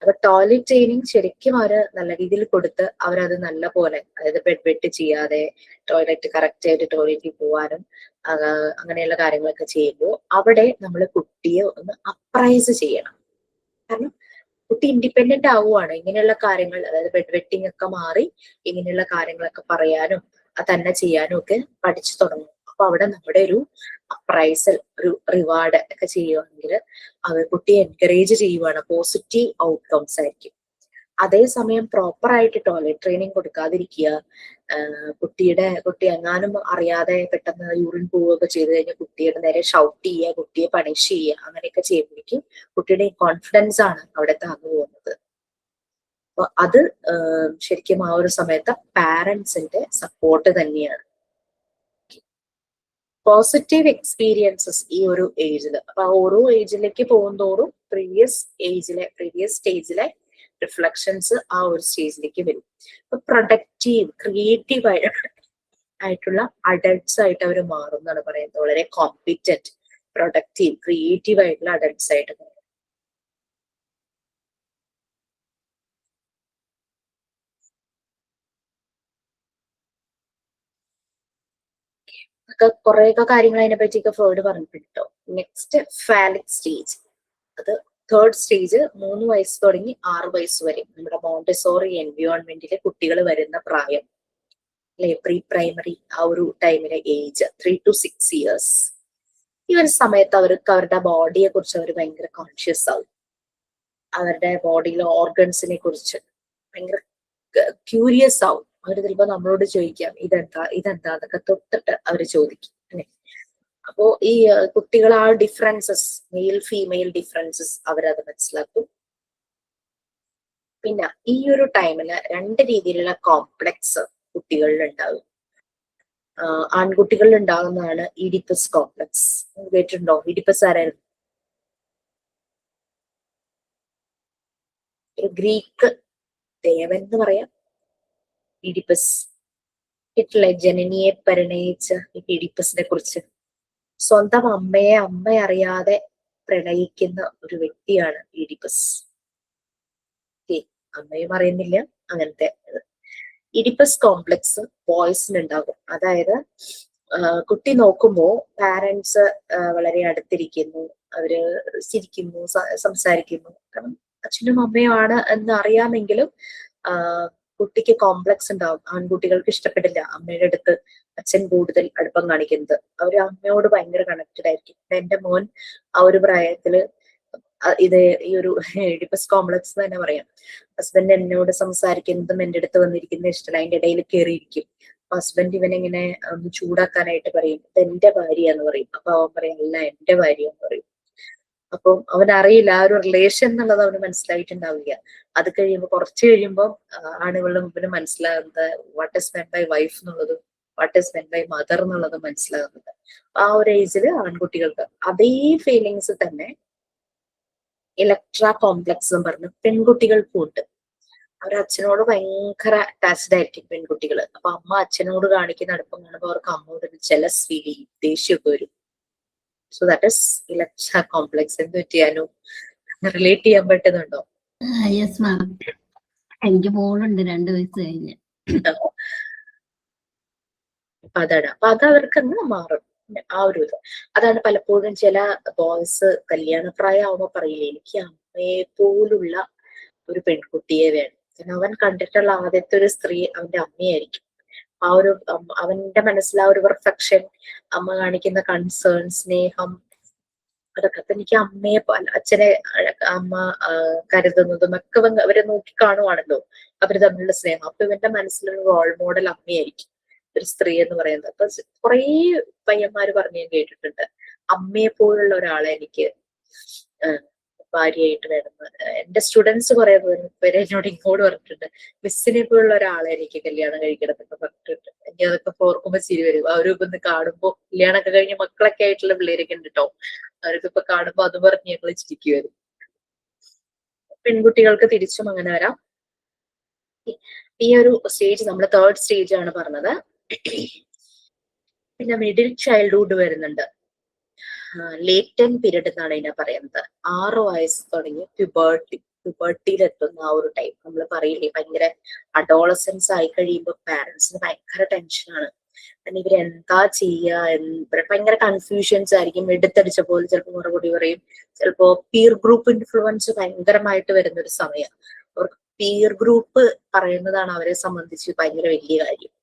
അപ്പൊ ടോയ്ലറ്റ് ട്രെയിനിങ് ശരിക്കും അവര് നല്ല രീതിയിൽ കൊടുത്ത് അവരത് നല്ല പോലെ, അതായത് ബെഡ് വെറ്റ് ചെയ്യാതെ ടോയ്ലറ്റ് കറക്റ്റ് ആയിട്ട് ടോയ്ലറ്റിൽ പോവാനും അങ്ങനെയുള്ള കാര്യങ്ങളൊക്കെ ചെയ്യുമ്പോൾ അവിടെ നമ്മൾ കുട്ടിയെ ഒന്ന് അപ്രൈസ് ചെയ്യണം. കാരണം കുട്ടി ഇൻഡിപെൻഡന്റ് ആവുകയാണ്. ഇങ്ങനെയുള്ള കാര്യങ്ങൾ, അതായത് ബെഡ് വെറ്റിംഗ് ഒക്കെ മാറി ഇങ്ങനെയുള്ള കാര്യങ്ങളൊക്കെ പറയാനും അത് തന്നെ ചെയ്യാനും ഒക്കെ പഠിച്ചു തുടങ്ങും. അപ്പൊ അവിടെ നമ്മുടെ ഒരു അപ്രൈസൽ, ഒരു റിവാർഡ് ഒക്കെ ചെയ്യുവാണെങ്കിൽ അവർ കുട്ടിയെ എൻകറേജ് ചെയ്യുവാണ്. പോസിറ്റീവ് ഔട്ട്കംസ് ആയിരിക്കും. അതേസമയം പ്രോപ്പർ ആയിട്ട് ടോയ്ലറ്റ് ട്രെയിനിങ് കൊടുക്കാതിരിക്കുക, കുട്ടി എങ്ങാനും അറിയാതെ പെട്ടെന്ന് യൂറിൻ പോവുകയൊക്കെ ചെയ്ത് കഴിഞ്ഞാൽ കുട്ടിയുടെ നേരെ ഷൗട്ട് ചെയ്യുക, കുട്ടിയെ പണിഷ് ചെയ്യുക, അങ്ങനെയൊക്കെ ചെയ്യുമ്പോഴേക്കും കുട്ടിയുടെ കോൺഫിഡൻസ് ആണ് അവിടെ താന്നു പോകുന്നത്. അപ്പൊ അത് ശരിക്കും ആ ഒരു സമയത്ത് പാരന്റ്സിന്റെ സപ്പോർട്ട് തന്നെയാണ്. പോസിറ്റീവ് എക്സ്പീരിയൻസസ് ഈ ഒരു ഏജില്. അപ്പൊ ഓരോ ഏജിലേക്ക് പോകുന്തോറും പ്രീവിയസ് സ്റ്റേജിലെ റിഫ്ലക്ഷൻസ് ആ ഒരു സ്റ്റേജിലേക്ക് വരും. അപ്പൊ പ്രൊഡക്റ്റീവ്, ക്രിയേറ്റീവ് ആയിട്ടുള്ള അഡൾട്ട്സ് ആയിട്ട് അവർ മാറും എന്നാണ് പറയുന്നത്. വളരെ കോമ്പിറ്റന്റ്, പ്രൊഡക്റ്റീവ്, ക്രിയേറ്റീവ് ആയിട്ടുള്ള അഡൾട്ട്സ് ആയിട്ട് മാറും. കുറെയൊക്കെ കാര്യങ്ങൾ അതിനെ പറ്റിയൊക്കെ ഫ്രോയിഡ് പറഞ്ഞിട്ടുണ്ടോ. Next phallic stage. അത് തേർഡ് സ്റ്റേജ് 3 വയസ്സ് തുടങ്ങി 6 വയസ്സ് വരെ നമ്മുടെ മോണ്ടിസോറി എൻവയോൺമെന്റിലെ കുട്ടികൾ വരുന്ന പ്രായം അല്ലെ, പ്രീ പ്രൈമറി ആ ഒരു ടൈമിലെ ഏജ് 3 to 6 years. ഈ ഒരു സമയത്ത് അവർക്ക് അവരുടെ ബോഡിയെ കുറിച്ച് അവർ ഭയങ്കര കോൺഷ്യസ് ആവും. അവരുടെ ബോഡിയിലെ ഓർഗൻസിനെ കുറിച്ച് ഭയങ്കര ക്യൂരിയസ് ആവും. അവര് ചിലപ്പോ നമ്മളോട് ചോദിക്കാം ഇതെന്താ എന്നൊക്കെ തൊട്ടിട്ട് അവര് ചോദിക്കും അല്ലെ. അപ്പോ ഈ കുട്ടികൾ ആ ഡിഫറൻസസ്, മെയിൽ ഫീമെയിൽ ഡിഫറൻസസ് അവരത് മനസ്സിലാക്കും. പിന്നെ ഈ ഒരു ടൈമില് 2 രീതിയിലുള്ള കോംപ്ലക്സ് കുട്ടികളിൽ ഉണ്ടാകും. ആൺകുട്ടികളിൽ ഉണ്ടാകുന്നതാണ് ഈഡിപ്പസ് കോംപ്ലക്സ്. കേട്ടിട്ടുണ്ടോ? ഈഡിപ്പസ് ആരായിരുന്നു? ഒരു ഗ്രീക്ക് ദേവൻ എന്ന് പറയാം ഈഡിപ്പസ്. കേട്ടില്ലേ ജനനിയെ പരിണയിച്ച ഈഡിപ്പസിനെ കുറിച്ച്? സ്വന്തം അമ്മയെ അമ്മ അറിയാതെ പ്രണയിക്കുന്ന ഒരു വ്യക്തിയാണ് ഈഡിപ്പസ്. അമ്മയും അറിയുന്നില്ല. അങ്ങനത്തെ ഈഡിപ്പസ് കോംപ്ലക്സ് ബോയ്സിനുണ്ടാകും. അതായത് കുട്ടി നോക്കുമ്പോ പാരന്റ്സ് വളരെ അടുത്തിരിക്കുന്നു, അവര് ചിരിക്കുന്നു, സംസാരിക്കുന്നു. കാരണം അച്ഛനും അമ്മയുമാണ് എന്ന് അറിയാമെങ്കിലും കുട്ടിക്ക് കോംപ്ലക്സ് ഉണ്ടാവും. ആൺകുട്ടികൾക്ക് ഇഷ്ടപ്പെടില്ല അമ്മയുടെ അടുത്ത് അച്ഛൻ കൂടുതൽ അടുപ്പം കാണിക്കുന്നത്. അവര് അമ്മയോട് ഭയങ്കര കണക്റ്റഡ് ആയിരിക്കും. എന്റെ മോൻ ആ ഒരു പ്രായത്തില് ഇത് ഈ ഒരു ഈഡിപ്പസ് കോംപ്ലക്സ് തന്നെ പറയാം. ഹസ്ബൻഡ് എന്നോട് സംസാരിക്കുന്നതും എന്റെ അടുത്ത് വന്നിരിക്കുന്ന ഇഷ്ടമല്ല, അതിന്റെ ഇടയിൽ കയറിയിരിക്കും. ഹസ്ബൻഡ് ഇവനെങ്ങനെ ഒന്ന് ചൂടാക്കാനായിട്ട് പറയും, ഇത് എന്റെ ഭാര്യ എന്ന് പറയും. അപ്പൊ അവൻ പറയും അല്ല എന്റെ ഭാര്യ എന്ന് പറയും. അപ്പം അവനറിയില്ല ആ ഒരു റിലേഷൻ എന്നുള്ളത് അവന് മനസ്സിലായിട്ടുണ്ടാവില്ല. അത് കഴിയുമ്പോൾ കുറച്ച് കഴിയുമ്പോൾ ആണുകളും ഇവന് മനസ്സിലാകുന്നത് വാട്ട് ഇസ് മെന്റ് ബൈ വൈഫ് എന്നുള്ളതും വാട്ട് ഇസ് മെന്റ് ബൈ മദർ എന്നുള്ളതും മനസ്സിലാകുന്നത്. ആ ഒരു ഏജില് ആൺകുട്ടികൾക്ക് അതേ ഫീലിങ്സ് തന്നെ ഇലക്ട്ര കോംപ്ലക്സ് എന്ന് പറഞ്ഞു പെൺകുട്ടികൾക്കും ഉണ്ട്. അവർ അച്ഛനോട് ഭയങ്കര അറ്റാച്ച്ഡ് ആയിരിക്കും പെൺകുട്ടികൾ. അപ്പൊ അമ്മ അച്ഛനോട് കാണിക്കുന്ന അടുപ്പം കാണുമ്പോൾ അവർക്ക് അമ്മയോട് ജലസ് ഫീൽ ചെയ്യും, ദേഷ്യമൊക്കെ വരും. So that is Electra complex. എന്ത് പറ്റിയാലും റിലേറ്റ് ചെയ്യാൻ പറ്റുന്നുണ്ടോ? യെസ് മാം, എനിക്ക് മോളുണ്ട് 2 വയസ്സ് കഴിഞ്ഞ്. അതാണ്. അപ്പൊ അത് അവർക്ക് മാറും ആ ഒരു ഇത്. അതാണ് പലപ്പോഴും ചില ബോയ്സ് കല്യാണപ്രായമാകുമ്പോ പറയില്ലേ എനിക്ക് അമ്മയെ പോലുള്ള ഒരു പെൺകുട്ടിയെ വേണം. കാരണം അവൻ കണ്ടിട്ടുള്ള ആദ്യത്തെ ഒരു സ്ത്രീ അവന്റെ അമ്മയായിരിക്കും. ആ ഒരു അവന്റെ മനസ്സിൽ ആ ഒരു പെർഫെക്ഷൻ, അമ്മ കാണിക്കുന്ന കൺസേൺ, സ്നേഹം, അതൊക്കെ. അപ്പൊ എനിക്ക് അമ്മയെ അച്ഛനെ അമ്മ കരുതുന്നതും ഒക്കെ അവരെ നോക്കി കാണുവാണല്ലോ അവര് തമ്മിലുള്ള സ്നേഹം. അപ്പൊ ഇവന്റെ മനസ്സിലൊരു റോൾ മോഡൽ അമ്മയായിരിക്കും ഒരു സ്ത്രീ എന്ന് പറയുന്നത്. അപ്പൊ കുറേ പയ്യന്മാര് പറഞ്ഞു ഞാൻ കേട്ടിട്ടുണ്ട് അമ്മയെ പോലുള്ള ഒരാളെ എനിക്ക് ഭാര്യയായിട്ട് വേണം. എന്റെ സ്റ്റുഡൻസ് കുറെ പേര് എന്നോട് ഇങ്ങോട്ട് പറഞ്ഞിട്ടുണ്ട് മിസ്സിനെ പോലുള്ള ഒരാളെ എനിക്ക് കല്യാണം കഴിക്കണം എന്നൊക്കെ പറഞ്ഞിട്ടുണ്ട്. എനിക്ക് അതൊക്കെ ഓർക്കുമ്പോ ചിരി വരും. അവരൊക്കെ ഒന്ന് കാണുമ്പോ കല്യാണമൊക്കെ കഴിഞ്ഞ് മക്കളൊക്കെ ആയിട്ടുള്ള പിള്ളേരൊക്കെ ഉണ്ട് കേട്ടോ. അവരൊക്കെ ഇപ്പൊ കാണുമ്പോ അത് പറഞ്ഞ് ഞങ്ങൾ ചിരിക്കുമായിരുന്നു. പെൺകുട്ടികൾക്ക് തിരിച്ചും അങ്ങനെ വരാം. ഈ ഒരു സ്റ്റേജ് നമ്മൾ 3rd സ്റ്റേജ് ആണ് പറഞ്ഞത്. പിന്നെ മിഡിൽ ചൈൽഡ്ഹുഡ് വരുന്നുണ്ട്. ലേറ്റൻ പീരീഡ് എന്നാണ് ഇതിനെ പറയുന്നത്. 6 വയസ്സ് തുടങ്ങി പ്യൂബർട്ടിയിൽ എത്തുന്ന ആ ഒരു ടൈം. നമ്മൾ പറയില്ലേ ഭയങ്കര അഡോളസൻസ് ആയി കഴിയുമ്പോൾ പാരന്റ്സിന് ഭയങ്കര ടെൻഷനാണ്. കാരണം ഇവരെന്താ ചെയ്യുക, ഭയങ്കര കൺഫ്യൂഷൻസ് ആയിരിക്കും. എടുത്തടിച്ച പോലെ ചിലപ്പോൾ മറുപടി പറയും. ചിലപ്പോ പീർ ഗ്രൂപ്പ് ഇൻഫ്ലുവൻസ് ഭയങ്കരമായിട്ട് വരുന്ന ഒരു സമയം. അവർക്ക് പീർ ഗ്രൂപ്പ് പറയുന്നതാണ് അവരെ സംബന്ധിച്ച് ഭയങ്കര വലിയ കാര്യം.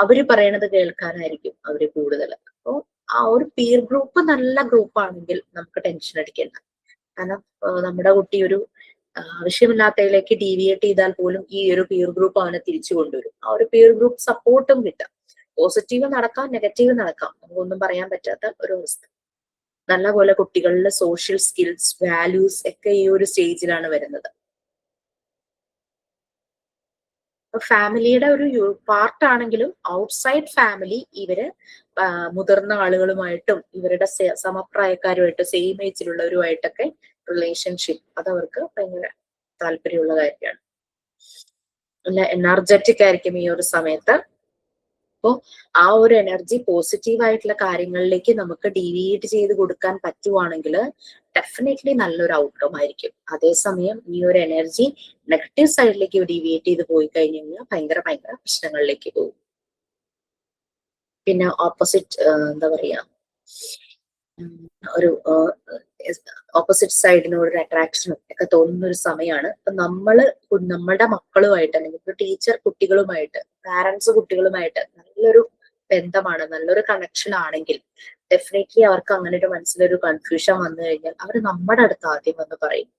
അവര് പറയണത് കേൾക്കാനായിരിക്കും അവര് കൂടുതൽ. അപ്പോ ആ ഒരു പീർ ഗ്രൂപ്പ് നല്ല ഗ്രൂപ്പ് ആണെങ്കിൽ നമുക്ക് ടെൻഷൻ അടിക്കേണ്ട. കാരണം നമ്മുടെ കുട്ടി ഒരു ആവശ്യമില്ലാത്തതിലേക്ക് ഡീവിയേറ്റ് ചെയ്താൽ പോലും ഈ ഒരു പീർ ഗ്രൂപ്പ് അവനെ തിരിച്ചു കൊണ്ടുവരും. ആ ഒരു പീർ ഗ്രൂപ്പ് സപ്പോർട്ടും കിട്ടാം. പോസിറ്റീവ് നടക്കാം, നെഗറ്റീവ് നടക്കാം, നമുക്കൊന്നും പറയാൻ പറ്റാത്ത ഒരു അവസ്ഥ. നല്ലപോലെ കുട്ടികളിലെ സോഷ്യൽ സ്കിൽസ്, വാല്യൂസ് ഒക്കെ ഈ ഒരു സ്റ്റേജിലാണ് വരുന്നത്. ഫാമിലിയുടെ ഒരു പാർട്ടാണെങ്കിലും ഔട്ട്സൈഡ് ഫാമിലി ഇവര് മുതിർന്ന ആളുകളുമായിട്ടും ഇവരുടെ സമപ്രായക്കാരുമായിട്ടും സെയിം ഏജിലുള്ളവരുമായിട്ടൊക്കെ റിലേഷൻഷിപ്പ് അതവർക്ക് ഭയങ്കര താല്പര്യമുള്ള കാര്യമാണ്. നല്ല എനർജറ്റിക് ആയിരിക്കും ഈ ഒരു സമയത്ത്. അപ്പോൾ ആ ഒരു എനർജി പോസിറ്റീവ് ആയിട്ടുള്ള കാര്യങ്ങളിലേക്ക് നമുക്ക് ഡീവിയേറ്റ് ചെയ്ത് കൊടുക്കാൻ പറ്റുവാണെങ്കിൽ ഡെഫിനറ്റ്ലി നല്ലൊരു ഔട്ട്കം ആയിരിക്കും. അതേസമയം ഈ ഒരു എനർജി നെഗറ്റീവ് സൈഡിലേക്ക് ഡീവിയേറ്റ് ചെയ്ത് പോയി കഴിഞ്ഞു കഴിഞ്ഞാൽ ഭയങ്കര പ്രശ്നങ്ങളിലേക്ക് പോകും. പിന്നെ ഓപ്പോസിറ്റ് എന്താ പറയാ ഒരു ഓപ്പോസിറ്റ് സൈഡിനോട് ഒരു അട്രാക്ഷനും ഒക്കെ തോന്നുന്ന ഒരു സമയമാണ്. അപ്പൊ നമ്മളുടെ മക്കളുമായിട്ട് അല്ലെങ്കിൽ ടീച്ചർ കുട്ടികളുമായിട്ട്, പാരന്റ്സ് കുട്ടികളുമായിട്ട് നല്ലൊരു ബന്ധമാണ്, നല്ലൊരു കണക്ഷൻ ആണെങ്കിൽ ഡെഫിനറ്റ്ലി അവർക്ക് അങ്ങനെ ഒരു മനസ്സിലൊരു കൺഫ്യൂഷൻ വന്നു കഴിഞ്ഞാൽ അവർ നമ്മുടെ അടുത്ത് ആദ്യം വന്ന് പറയും.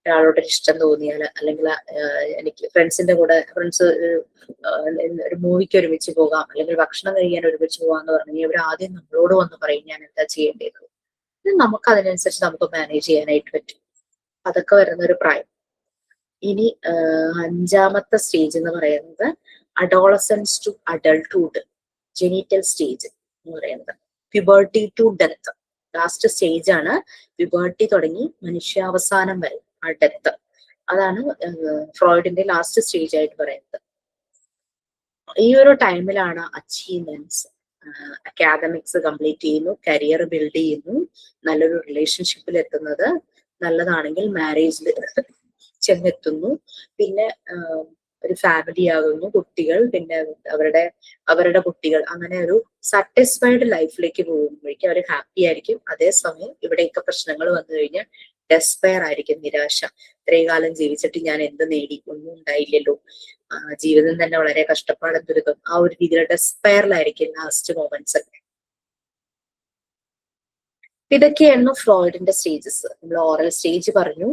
ഒരാളോട് ഇഷ്ടം തോന്നിയാൽ, അല്ലെങ്കിൽ എനിക്ക് ഫ്രണ്ട്സിന്റെ കൂടെ ഒരു മൂവിക്ക് ഒരുമിച്ച് പോകാം, അല്ലെങ്കിൽ ഭക്ഷണം കഴിക്കാൻ ഒരുമിച്ച് പോകാന്ന് പറഞ്ഞു അവർ ആദ്യം നമ്മളോട് വന്ന് പറയും ഞാൻ എന്താ ചെയ്യേണ്ടത്. നമുക്ക് അതിനനുസരിച്ച് നമുക്ക് മാനേജ് ചെയ്യാനായിട്ട് പറ്റും. അതൊക്കെ വരുന്ന ഒരു പ്രായം. ഇനി 5ാമത്തെ സ്റ്റേജ് എന്ന് പറയുന്നത് adolescence to adulthood, genital stage എന്ന് പറയുന്നത്. Puberty to death, last stage ആണ്. പ്യൂബർട്ടി തുടങ്ങി മനുഷ്യാവസാനം വരെ ആ ഡെത്ത്. അതാണ് ഫ്രോയിഡിന്റെ ലാസ്റ്റ് സ്റ്റേജ് ആയിട്ട് പറയുന്നത്. ഈ ഒരു ടൈമിലാണ് അച്ചീവ്മെന്റ്സ്, അക്കാദമിക്സ് കംപ്ലീറ്റ് ചെയ്യുന്നു, കരിയർ ബിൽഡ് ചെയ്യുന്നു, നല്ലൊരു റിലേഷൻഷിപ്പിൽ എത്തുന്നത്, നല്ലതാണെങ്കിൽ മാരേജിൽ ചെന്നെത്തുന്നു, പിന്നെ ഒരു ഫാമിലി ആകുന്നു, കുട്ടികൾ, പിന്നെ അവരുടെ കുട്ടികൾ, അങ്ങനെ ഒരു സാറ്റിസ്ഫൈഡ് ലൈഫിലേക്ക് പോകുമ്പോഴേക്കും അവർ ഹാപ്പി ആയിരിക്കും. അതേസമയം ഇവിടെയൊക്കെ പ്രശ്നങ്ങൾ വന്നു കഴിഞ്ഞാൽ ഡെസ്പയർ ആയിരിക്കും, നിരാശ. ഇത്രയും കാലം ജീവിച്ചിട്ട് ഞാൻ എന്ത് നേടി, ഒന്നും ഉണ്ടായില്ലല്ലോ, ജീവിതം തന്നെ വളരെ കഷ്ടപ്പാടും ദുരിതം, ആ ഒരു രീതിയിൽ ഡെസ്പയറിലായിരിക്കും ലാസ്റ്റ് മൊമെന്റ്സ് ഒക്കെ. ഇതൊക്കെയായിരുന്നു ഫ്രോയിഡിന്റെ സ്റ്റേജസ്. നമ്മൾ ഓറൽ സ്റ്റേജ് പറഞ്ഞു,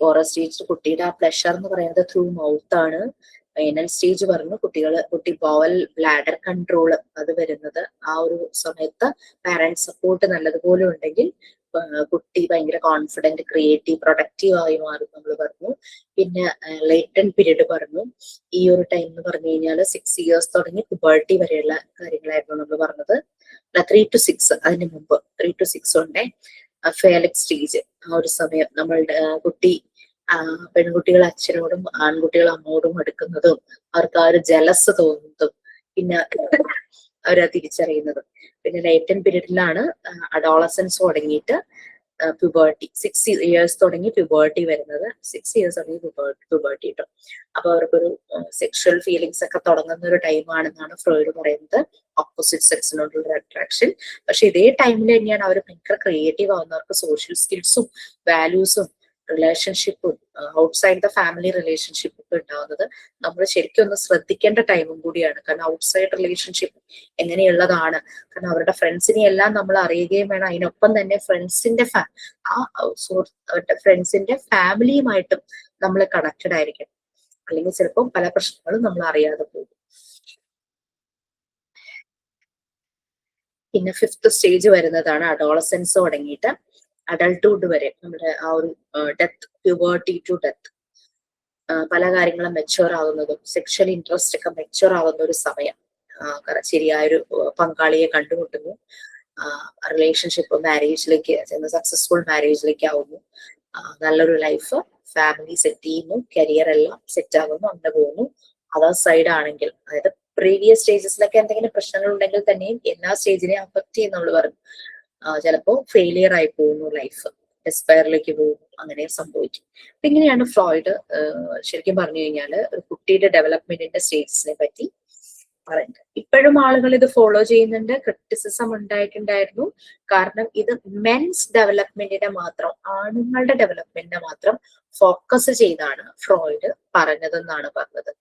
ഓറൽ സ്റ്റേജ് കുട്ടിയുടെ ആ പ്ലഷർ എന്ന് പറയുന്നത് ത്രൂ മൗത്ത് ആണ്. ഏനൽ സ്റ്റേജ് പറഞ്ഞു കുട്ടി ബോവൽ ബ്ലാഡർ കൺട്രോൾ അത് വരുന്നത് ആ ഒരു സമയത്ത് പാരന്റ് സപ്പോർട്ട് നല്ലതുപോലെ ഉണ്ടെങ്കിൽ കുട്ടി ഭയങ്കര കോൺഫിഡന്റ്, ക്രിയേറ്റീവ്, പ്രൊഡക്റ്റീവ് ആയി മാറും നമ്മൾ പറഞ്ഞു. പിന്നെ ലേറ്റന്റ് പീരീഡ് പറഞ്ഞു. ഈ ഒരു ടൈം എന്ന് പറഞ്ഞു കഴിഞ്ഞാൽ 6 years തുടങ്ങി പുബേർട്ടി വരെയുള്ള കാര്യങ്ങളായിരുന്നു നമ്മൾ പറഞ്ഞത്. 3 to 6 അതിന് മുമ്പ് 3 to 6 ഉണ്ടേ. ഫേലിക്സ് സ്റ്റേജ്, ആ ഒരു സമയം നമ്മളുടെ കുട്ടി പെൺകുട്ടികൾ അച്ഛനോടും ആൺകുട്ടികൾ അമ്മോടും എടുക്കുന്നതും അവർക്ക് ആ ഒരു ജലസ് തോന്നുന്നതും പിന്നെ അവരെ തിരിച്ചറിയുന്നതും. പിന്നെ ലേറ്റൻ പീരീഡിലാണ് അഡോളസൻസ് തുടങ്ങിയിട്ട് പ്യൂബേർട്ടി 6 years തുടങ്ങി പ്യൂബേർട്ടി വരുന്നത്. 6 years തുടങ്ങി പ്യൂബേർട്ടി കിട്ടും. അപ്പൊ അവർക്കൊരു സെക്ഷൽ ഫീലിങ്സ് ഒക്കെ തുടങ്ങുന്ന ഒരു ടൈമാണെന്നാണ് ഫ്രോയിഡ് പറയുന്നത്, ഓപ്പോസിറ്റ് സെക്സിനോടുള്ള അട്രാക്ഷൻ. പക്ഷെ ഇതേ ടൈമിൽ തന്നെയാണ് അവർ ഭയങ്കര ക്രിയേറ്റീവ് ആവുന്നവർക്ക് സോഷ്യൽ സ്കിൽസും വാല്യൂസും റിലേഷൻഷിപ്പും ഔട്ട്സൈഡ് ദ ഫാമിലി റിലേഷൻഷിപ്പും ഒക്കെ ഉണ്ടാവുന്നത്. നമ്മൾ ശരിക്കും ഒന്ന് ശ്രദ്ധിക്കേണ്ട ടൈമും കൂടിയാണ്. കാരണം ഔട്ട്സൈഡ് റിലേഷൻഷിപ്പ് എങ്ങനെയുള്ളതാണ്, കാരണം അവരുടെ ഫ്രണ്ട്സിനെ എല്ലാം നമ്മൾ അറിയുകയും വേണം. അതിനൊപ്പം തന്നെ ഫ്രണ്ട്സിന്റെ ഫാമിലിയുമായിട്ടും നമ്മൾ കണക്റ്റഡ് ആയിരിക്കണം. അല്ലെങ്കിൽ ചിലപ്പോൾ പല പ്രശ്നങ്ങളും നമ്മൾ അറിയാതെ പോകും. പിന്നെ 5th സ്റ്റേജ് വരുന്നതാണ് അഡോളസൻസ് തുടങ്ങിയിട്ട് അഡൾട്ട്ഹുഡ് വരെ നമ്മുടെ ആ ഒരു ഡെത്ത്, പ്യൂബേർട്ടി ടു ഡെത്ത്. പല കാര്യങ്ങളും മെച്ചുവർ ആകുന്നതും സെക്ഷൽ ഇൻട്രസ്റ്റ് ഒക്കെ മെച്ചുവർ ആകുന്ന ഒരു സമയം. ശരിയായൊരു പങ്കാളിയെ കണ്ടുമുട്ടുന്നു, റിലേഷൻഷിപ്പ് മാരേജിലേക്ക് സക്സസ്ഫുൾ മാരേജിലേക്ക് ആവുന്നു, നല്ലൊരു ലൈഫ് ഫാമിലി സെറ്റ് ചെയ്യുന്നു, കരിയർ എല്ലാം സെറ്റ് ആകുന്നു, അങ്ങനെ പോകുന്നു. അതർ സൈഡ് ആണെങ്കിൽ, അതായത് പ്രീവിയസ് സ്റ്റേജസിലൊക്കെ എന്തെങ്കിലും പ്രശ്നങ്ങൾ ഉണ്ടെങ്കിൽ തന്നെയും എല്ലാ സ്റ്റേജിനെയും അഫക്ട് ചെയ്യുന്ന നമ്മൾ പറഞ്ഞു. ചിലപ്പോൾ ഫെയിലിയർ ആയി പോകുന്നു, ലൈഫ് ഡെസ്പയറിലേക്ക് പോകുന്നു, അങ്ങനെ സംഭവിക്കും. അപ്പൊ ഇങ്ങനെയാണ് ഫ്രോയിഡ് ശരിക്കും പറഞ്ഞു കഴിഞ്ഞാൽ ഒരു കുട്ടിയുടെ ഡെവലപ്മെന്റിന്റെ സ്റ്റേജസിനെ പറ്റി പറയുന്നത്. ഇപ്പോഴും ആളുകൾ ഇത് ഫോളോ ചെയ്യുന്നുണ്ട്. ക്രിറ്റിസിസം ഉണ്ടായിട്ടുണ്ടായിരുന്നു. കാരണം ഇത് മെൻസ് ഡെവലപ്മെന്റിനെ മാത്രം, ആണുങ്ങളുടെ ഡെവലപ്മെന്റിനെ മാത്രം ഫോക്കസ് ചെയ്താണ് ഫ്രോയിഡ് പറഞ്ഞതെന്നാണ് പറഞ്ഞത്.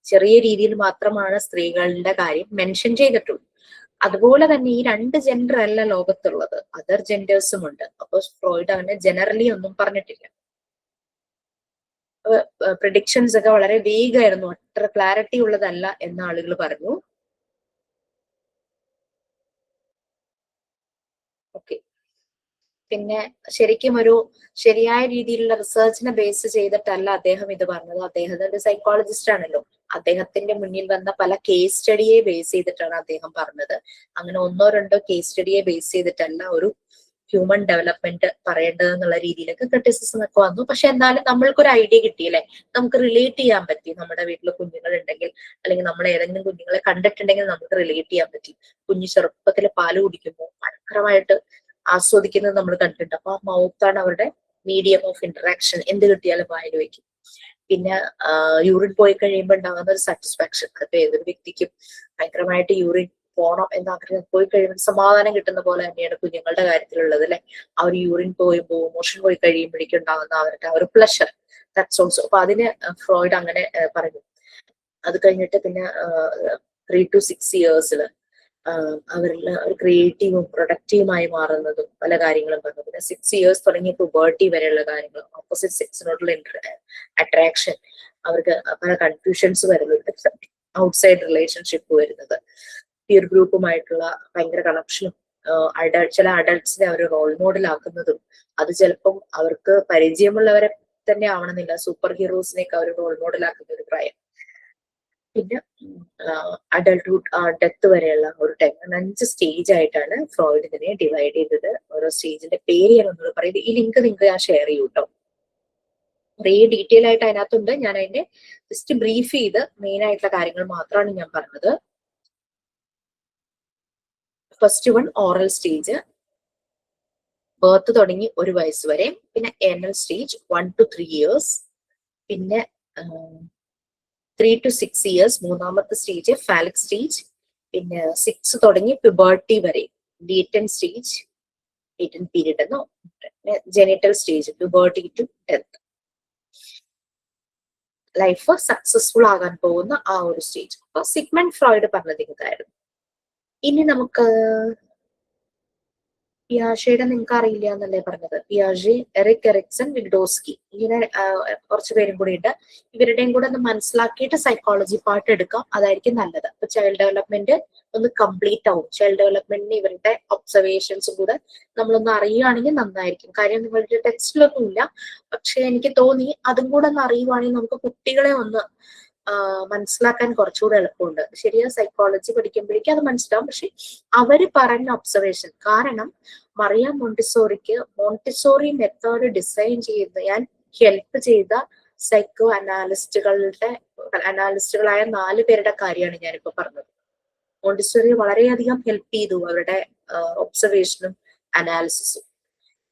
ചെറിയ രീതിയിൽ മാത്രമാണ് സ്ത്രീകളുടെ കാര്യം മെൻഷൻ ചെയ്തിട്ടുള്ളൂ. അതുപോലെ തന്നെ ഈ 2 ജെൻഡർ അല്ല ലോകത്തുള്ളത്, അതർ ജെൻഡേഴ്സും ഉണ്ട്. അപ്പൊ ഫ്രോയിഡ് അങ്ങനെ ജനറലി ഒന്നും പറഞ്ഞിട്ടില്ല. പ്രിഡിക്ഷൻസ് ഒക്കെ വളരെ വേഗമായിരുന്നു, അത്ര ക്ലാരിറ്റി ഉള്ളതല്ല എന്ന് ആളുകൾ പറഞ്ഞു. ഓക്കെ, പിന്നെ ശരിക്കും ഒരു ശരിയായ രീതിയിലുള്ള റിസർച്ചിനെ ബേസ് ചെയ്തിട്ടല്ല അദ്ദേഹം ഇത് പറഞ്ഞത്. അദ്ദേഹം ഒരു സൈക്കോളജിസ്റ്റ് ആണല്ലോ. അദ്ദേഹത്തിന്റെ മുന്നിൽ വന്ന പല കേസ് സ്റ്റഡിയെ ബേസ് ചെയ്തിട്ടാണ് അദ്ദേഹം പറഞ്ഞത്. അങ്ങനെ 1 or 2 കേസ് സ്റ്റഡിയെ ബേസ് ചെയ്തിട്ടല്ല ഒരു ഹ്യൂമൻ ഡെവലപ്മെന്റ് പറയേണ്ടതെന്നുള്ള രീതിയിലൊക്കെ ക്രിറ്റിസിസം ഒക്കെ വന്നു. പക്ഷെ എന്നാലും നമ്മൾക്കൊരു ഐഡിയ കിട്ടിയില്ലേ, നമുക്ക് റിലേറ്റ് ചെയ്യാൻ പറ്റി. നമ്മുടെ വീട്ടിൽ കുഞ്ഞുങ്ങൾ ഉണ്ടെങ്കിൽ, അല്ലെങ്കിൽ നമ്മൾ ഏതെങ്കിലും കുഞ്ഞുങ്ങളെ കണ്ടിട്ടുണ്ടെങ്കിൽ നമുക്ക് റിലേറ്റ് ചെയ്യാൻ പറ്റി. കുഞ്ഞു ചെറുപ്പത്തിൽ പാല് കുടിക്കുമ്പോൾ ഭയങ്കരമായിട്ട് ആസ്വദിക്കുന്നത് നമ്മൾ കണ്ടിട്ടുണ്ട്. അപ്പൊ ആ മൗത്താണ് അവരുടെ മീഡിയം ഓഫ് ഇന്ററാക്ഷൻ. എന്ത് കിട്ടിയാലും വായിൽ വയ്ക്കും. പിന്നെ യൂറിൻ പോയി കഴിയുമ്പോൾ ഉണ്ടാകുന്ന ഒരു സാറ്റിസ്ഫാക്ഷൻ, അതിപ്പോ ഏതൊരു വ്യക്തിക്കും ഭയങ്കരമായിട്ട് യൂറിൻ പോണം എന്നാഗ്രഹം പോയി കഴിയുമ്പോൾ സമാധാനം കിട്ടുന്ന പോലെ തന്നെയാണ് കുഞ്ഞുങ്ങളുടെ കാര്യത്തിലുള്ളത് അല്ലെ. ആ ഒരു യൂറിൻ പോയുമ്പോൾ മോഷൻ പോയി കഴിയുമ്പോഴേക്കും ഉണ്ടാകുന്ന അവരുടെ ആ ഒരു പ്ലഷർ, ദാറ്റ്സ് ഓൾസോ. അപ്പൊ അതിന് ഫ്രോയിഡ് അങ്ങനെ പറഞ്ഞു. അത് കഴിഞ്ഞിട്ട് പിന്നെ 3 to 6 years അവരിൽ ഒരു ക്രിയേറ്റീവും പ്രൊഡക്റ്റീവുമായി മാറുന്നതും പല കാര്യങ്ങളും പറഞ്ഞു. പിന്നെ 6 years തുടങ്ങി പുബേർട്ടി വരെയുള്ള കാര്യങ്ങളും ഓപ്പോസിറ്റ് സെക്സിനോടുള്ള അട്രാക്ഷൻ, അവർക്ക് പല കൺഫ്യൂഷൻസ് വരുന്നുണ്ട്, ഔട്ട്സൈഡ് റിലേഷൻഷിപ്പ് വരുന്നത്, പിയർ ഗ്രൂപ്പുമായിട്ടുള്ള ഭയങ്കര കണക്ഷനും, ചില അഡൾട്ട്സിനെ അവർ റോൾ മോഡൽ ആക്കുന്നതും, അത് ചിലപ്പം അവർക്ക് പരിചയമുള്ളവരെ തന്നെ ആവണമെന്നില്ല, സൂപ്പർ ഹീറോസിനെയൊക്കെ അവർ റോൾ മോഡൽ ആക്കുന്ന ഒരു പ്രായം. പിന്നെ അഡൾട്ട്ഹുഡ്, ഡെത്ത് വരെയുള്ള ഒരു ടൈം, 5 സ്റ്റേജ് ആയിട്ടാണ് ഫ്രോയിഡ് ഇതിനെ ഡിവൈഡ് ചെയ്തത്. ഓരോ സ്റ്റേജിന്റെ പേര് ഞാൻ ഒന്നുകൂടെ പറയുന്നത്, ഈ ലിങ്ക് നിങ്ങൾക്ക് ഞാൻ ഷെയർ ചെയ്യും കേട്ടോ. കുറേ ഡീറ്റെയിൽ ആയിട്ട് അതിനകത്തുണ്ട്. ഞാൻ അതിന്റെ ജസ്റ്റ് ബ്രീഫ് ചെയ്ത് മെയിൻ ആയിട്ടുള്ള കാര്യങ്ങൾ മാത്രമാണ് ഞാൻ പറഞ്ഞത്. First one oral stage, birth തുടങ്ങി 1 വയസ്സ് വരെ. പിന്നെ ഏനൽ സ്റ്റേജ് 1 to 3 years. പിന്നെ 3 to 6 years മൂന്നാമത്തെ സ്റ്റേജ് ഫാലിക് സ്റ്റേജ്. പിന്നെ 6 തുടങ്ങി പ്യൂബർട്ടി വരെ ലീറ്റൻ സ്റ്റേജ്, ലീറ്റൻ പീരീഡ് എന്നോ. Genital stage puberty to death, life successful ആകാൻ പോകുന്ന ആ ഒരു സ്റ്റേജ്. അപ്പൊ സിഗ്മണ്ട് ഫ്രോയിഡ് പറഞ്ഞത് ഇതായിരുന്നു. ഇനി നമുക്ക് പിയാഷയുടെ നിങ്ങൾക്ക് അറിയില്ല എന്നല്ലേ പറഞ്ഞത്, പിയാഷെ, എറിക് എറിക്സൺ, വിഗ്ഡോസ്കി, ഇങ്ങനെ കുറച്ച് പേരും കൂടി ഉണ്ട്. ഇവരുടെയും കൂടെ ഒന്ന് മനസ്സിലാക്കിയിട്ട് സൈക്കോളജി പാർട്ട് എടുക്കാം, അതായിരിക്കും നല്ലത്. അപ്പൊ ചൈൽഡ് ഡെവലപ്മെന്റ് ഒന്ന് കംപ്ലീറ്റ് ആവും. ചൈൽഡ് ഡെവലപ്മെന്റിന് ഇവരുടെ ഒബ്സർവേഷൻസും കൂടെ നമ്മളൊന്ന് അറിയുവാണെങ്കിൽ നന്നായിരിക്കും. കാര്യം നിങ്ങളുടെ ടെക്സ്റ്റിലൊന്നും ഇല്ല, പക്ഷെ എനിക്ക് തോന്നി അതും കൂടെ ഒന്ന് അറിയുവാണെങ്കിൽ നമുക്ക് കുട്ടികളെ ഒന്ന് മനസ്സിലാക്കാൻ കുറച്ചുകൂടെ എളുപ്പമുണ്ട്. ശരിയാ, സൈക്കോളജി പഠിക്കുമ്പോഴേക്കും അത് മനസ്സിലാവും. പക്ഷെ അവര് പറഞ്ഞ ഒബ്സർവേഷൻ, കാരണം മറിയ മോണ്ടിസോറിക്ക് മോണ്ടിസോറി മെത്തേഡ് ഡിസൈൻ ചെയ്യാൻ ഹെൽപ്പ് ചെയ്ത സൈക്കോ അനാലിസ്റ്റുകളായ 4 പേരുടെ കാര്യമാണ് ഞാനിപ്പോ പറഞ്ഞത്. മോണ്ടിസോറി വളരെയധികം ഹെൽപ്പ് ചെയ്തു അവരുടെ ഒബ്സർവേഷനും അനാലിസിസും.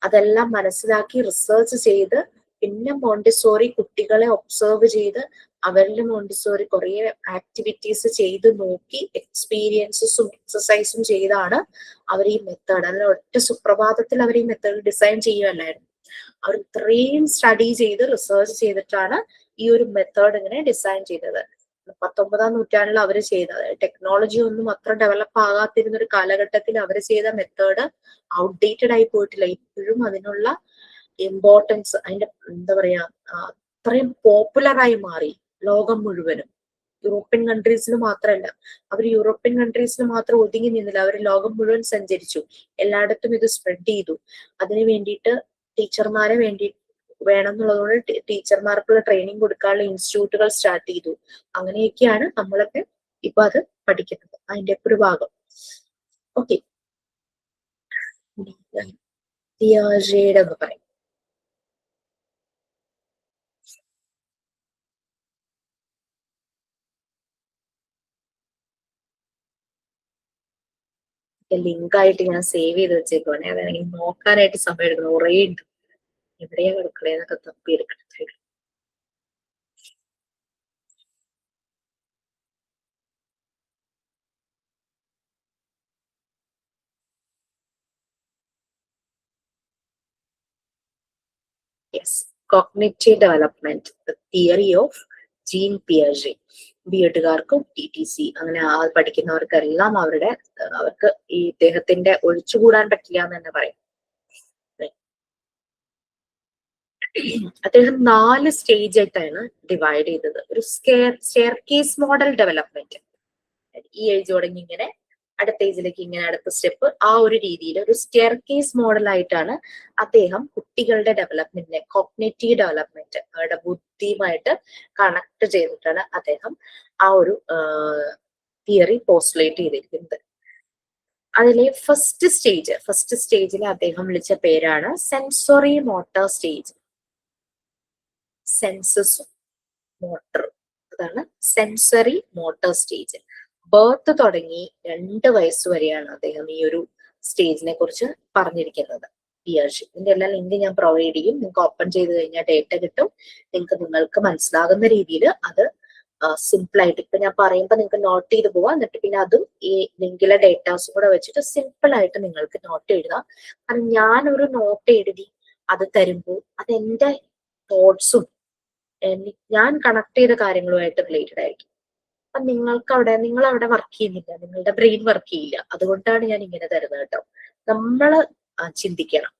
അതെല്ലാം മനസ്സിലാക്കി റിസർച്ച് ചെയ്ത് പിന്നെ മോണ്ടിസോറി കുട്ടികളെ ഒബ്സർവ് ചെയ്ത് അവരിൽ മോണ്ടിസോറി കുറെ ആക്ടിവിറ്റീസ് ചെയ്ത് നോക്കി എക്സ്പീരിയൻസസും എക്സസൈസും ചെയ്താണ് അവർ ഈ മെത്തേഡ്, അല്ല ഒറ്റ സുപ്രഭാതത്തിൽ അവർ ഈ മെത്തേഡ് ഡിസൈൻ ചെയ്യുകയല്ലായിരുന്നു. അവർ ഇത്രയും സ്റ്റഡി ചെയ്ത് റിസർച്ച് ചെയ്തിട്ടാണ് ഈ ഒരു മെത്തേഡ് ഇങ്ങനെ ഡിസൈൻ ചെയ്തത്. 19ാം നൂറ്റാണ്ടിൽ അവർ ചെയ്ത, ടെക്നോളജി ഒന്നും അത്ര ഡെവലപ്പ് ആകാത്തിരുന്ന ഒരു കാലഘട്ടത്തിൽ അവർ ചെയ്ത മെത്തേഡ് ഔട്ട്ഡേറ്റഡ് ആയി പോയിട്ടില്ല. ഇപ്പോഴും അതിനുള്ള ഇമ്പോർട്ടൻസ്, അതിന്റെ എന്താ പറയാ, അത്രയും പോപ്പുലറായി മാറി ലോകം മുഴുവനും. യൂറോപ്യൻ കൺട്രീസിൽ മാത്രമല്ല, അവർ യൂറോപ്യൻ കൺട്രീസിൽ മാത്രം ഒതുങ്ങി നിന്നില്ല, അവർ ലോകം മുഴുവൻ സഞ്ചരിച്ചു, എല്ലായിടത്തും ഇത് സ്പ്രെഡ് ചെയ്തു. അതിനു വേണ്ടിയിട്ട് ടീച്ചർമാരെ വേണം എന്നുള്ളതുകൊണ്ട് ടീച്ചർമാർക്കുള്ള ട്രെയിനിങ് കൊടുക്കാനുള്ള ഇൻസ്റ്റിറ്റ്യൂട്ടുകൾ സ്റ്റാർട്ട് ചെയ്തു. അങ്ങനെയൊക്കെയാണ് നമ്മളൊക്കെ ഇപ്പൊ അത് പഠിക്കുന്നത്, അതിന്റെ ഒരു ഭാഗം. ഓക്കെ, പിയാഷെയുടെ എന്ന് പറയും. ലിങ്ക് ആയിട്ട് ഞാൻ സേവ് ചെയ്ത് വെച്ചേക്കുവാണേ, അതാണെങ്കിൽ നോക്കാനായിട്ട് സമയം എടുക്കണം, കുറേ ഉണ്ട്. എവിടെയാ കിടക്കണേന്നൊക്കെ തപ്പി എടുക്കണം. Yes, cognitive development, theory of Jean പിയാഷെ. ബിഎഡുകാർക്കും TTC അങ്ങനെ പഠിക്കുന്നവർക്കെല്ലാം അവർക്ക് ഈ ഇദ്ദേഹത്തിന്റെ ഒഴിച്ചുകൂടാൻ പറ്റില്ല എന്ന് തന്നെ പറയും. അദ്ദേഹം 4 സ്റ്റേജ് ആയിട്ടാണ് ഡിവൈഡ് ചെയ്തത്. ഒരു സ്റ്റെയർകേസ് മോഡൽ ഡെവലപ്മെന്റ്, ഈ ഏജ് തുടങ്ങി ഇങ്ങനെ അടുത്ത ഏജിലേക്ക് ഇങ്ങനെ അടുത്ത സ്റ്റെപ്പ്, ആ ഒരു രീതിയിൽ ഒരു സ്റ്റെയർകേസ് മോഡൽ ആയിട്ടാണ് അദ്ദേഹം കുട്ടികളുടെ ഡെവലപ്മെന്റിനെ, കോഗ്നിറ്റീവ് ഡെവലപ്മെന്റ്, അവരുടെ ബുദ്ധിയുമായിട്ട് കണക്ട് ചെയ്തിട്ടാണ് അദ്ദേഹം ആ ഒരു തിയറി പോസ്റ്റുലേറ്റ് ചെയ്തിരിക്കുന്നത്. അതിലെ ഫസ്റ്റ് സ്റ്റേജിൽ അദ്ദേഹം വിളിച്ച പേരാണ് സെൻസറി മോട്ടോർ സ്റ്റേജ്. സെൻസസും മോട്ടറും, അതാണ് സെൻസറി മോട്ടോർ സ്റ്റേജ്. ബർത്ത് തുടങ്ങി 2 വയസ്സ് വരെയാണ് അദ്ദേഹം ഈ ഒരു സ്റ്റേജിനെ കുറിച്ച് പറഞ്ഞിരിക്കുന്നത്. പിയാഷെ, ഇതിന്റെ എല്ലാ ലിങ്ക് ഞാൻ പ്രൊവൈഡ് ചെയ്യും. നിങ്ങൾക്ക് ഓപ്പൺ ചെയ്ത് കഴിഞ്ഞാൽ ഡേറ്റ കിട്ടും. നിങ്ങൾക്ക് മനസ്സിലാകുന്ന രീതിയിൽ അത് സിമ്പിൾ ആയിട്ട് ഇപ്പൊ ഞാൻ പറയുമ്പോൾ നിങ്ങൾക്ക് നോട്ട് ചെയ്ത് പോവാം. എന്നിട്ട് പിന്നെ അതും ഈ ലിങ്കിലെ ഡേറ്റാസും കൂടെ വെച്ചിട്ട് സിമ്പിൾ ആയിട്ട് നിങ്ങൾക്ക് നോട്ട് എഴുതാം. കാരണം ഞാനൊരു നോട്ട് എഴുതി അത് തരുമ്പോൾ അതെന്റെ തോട്ട്സും ഞാൻ കണക്ട് ചെയ്ത കാര്യങ്ങളുമായിട്ട് റിലേറ്റഡ് ആയിരിക്കും. അപ്പൊ നിങ്ങൾ അവിടെ വർക്ക് ചെയ്യുന്നില്ല, നിങ്ങളുടെ ബ്രെയിൻ വർക്ക് ചെയ്യില്ല. അതുകൊണ്ടാണ് ഞാൻ ഇങ്ങനെ തരുന്നത് കേട്ടോ. നമ്മള് ചിന്തിക്കണം.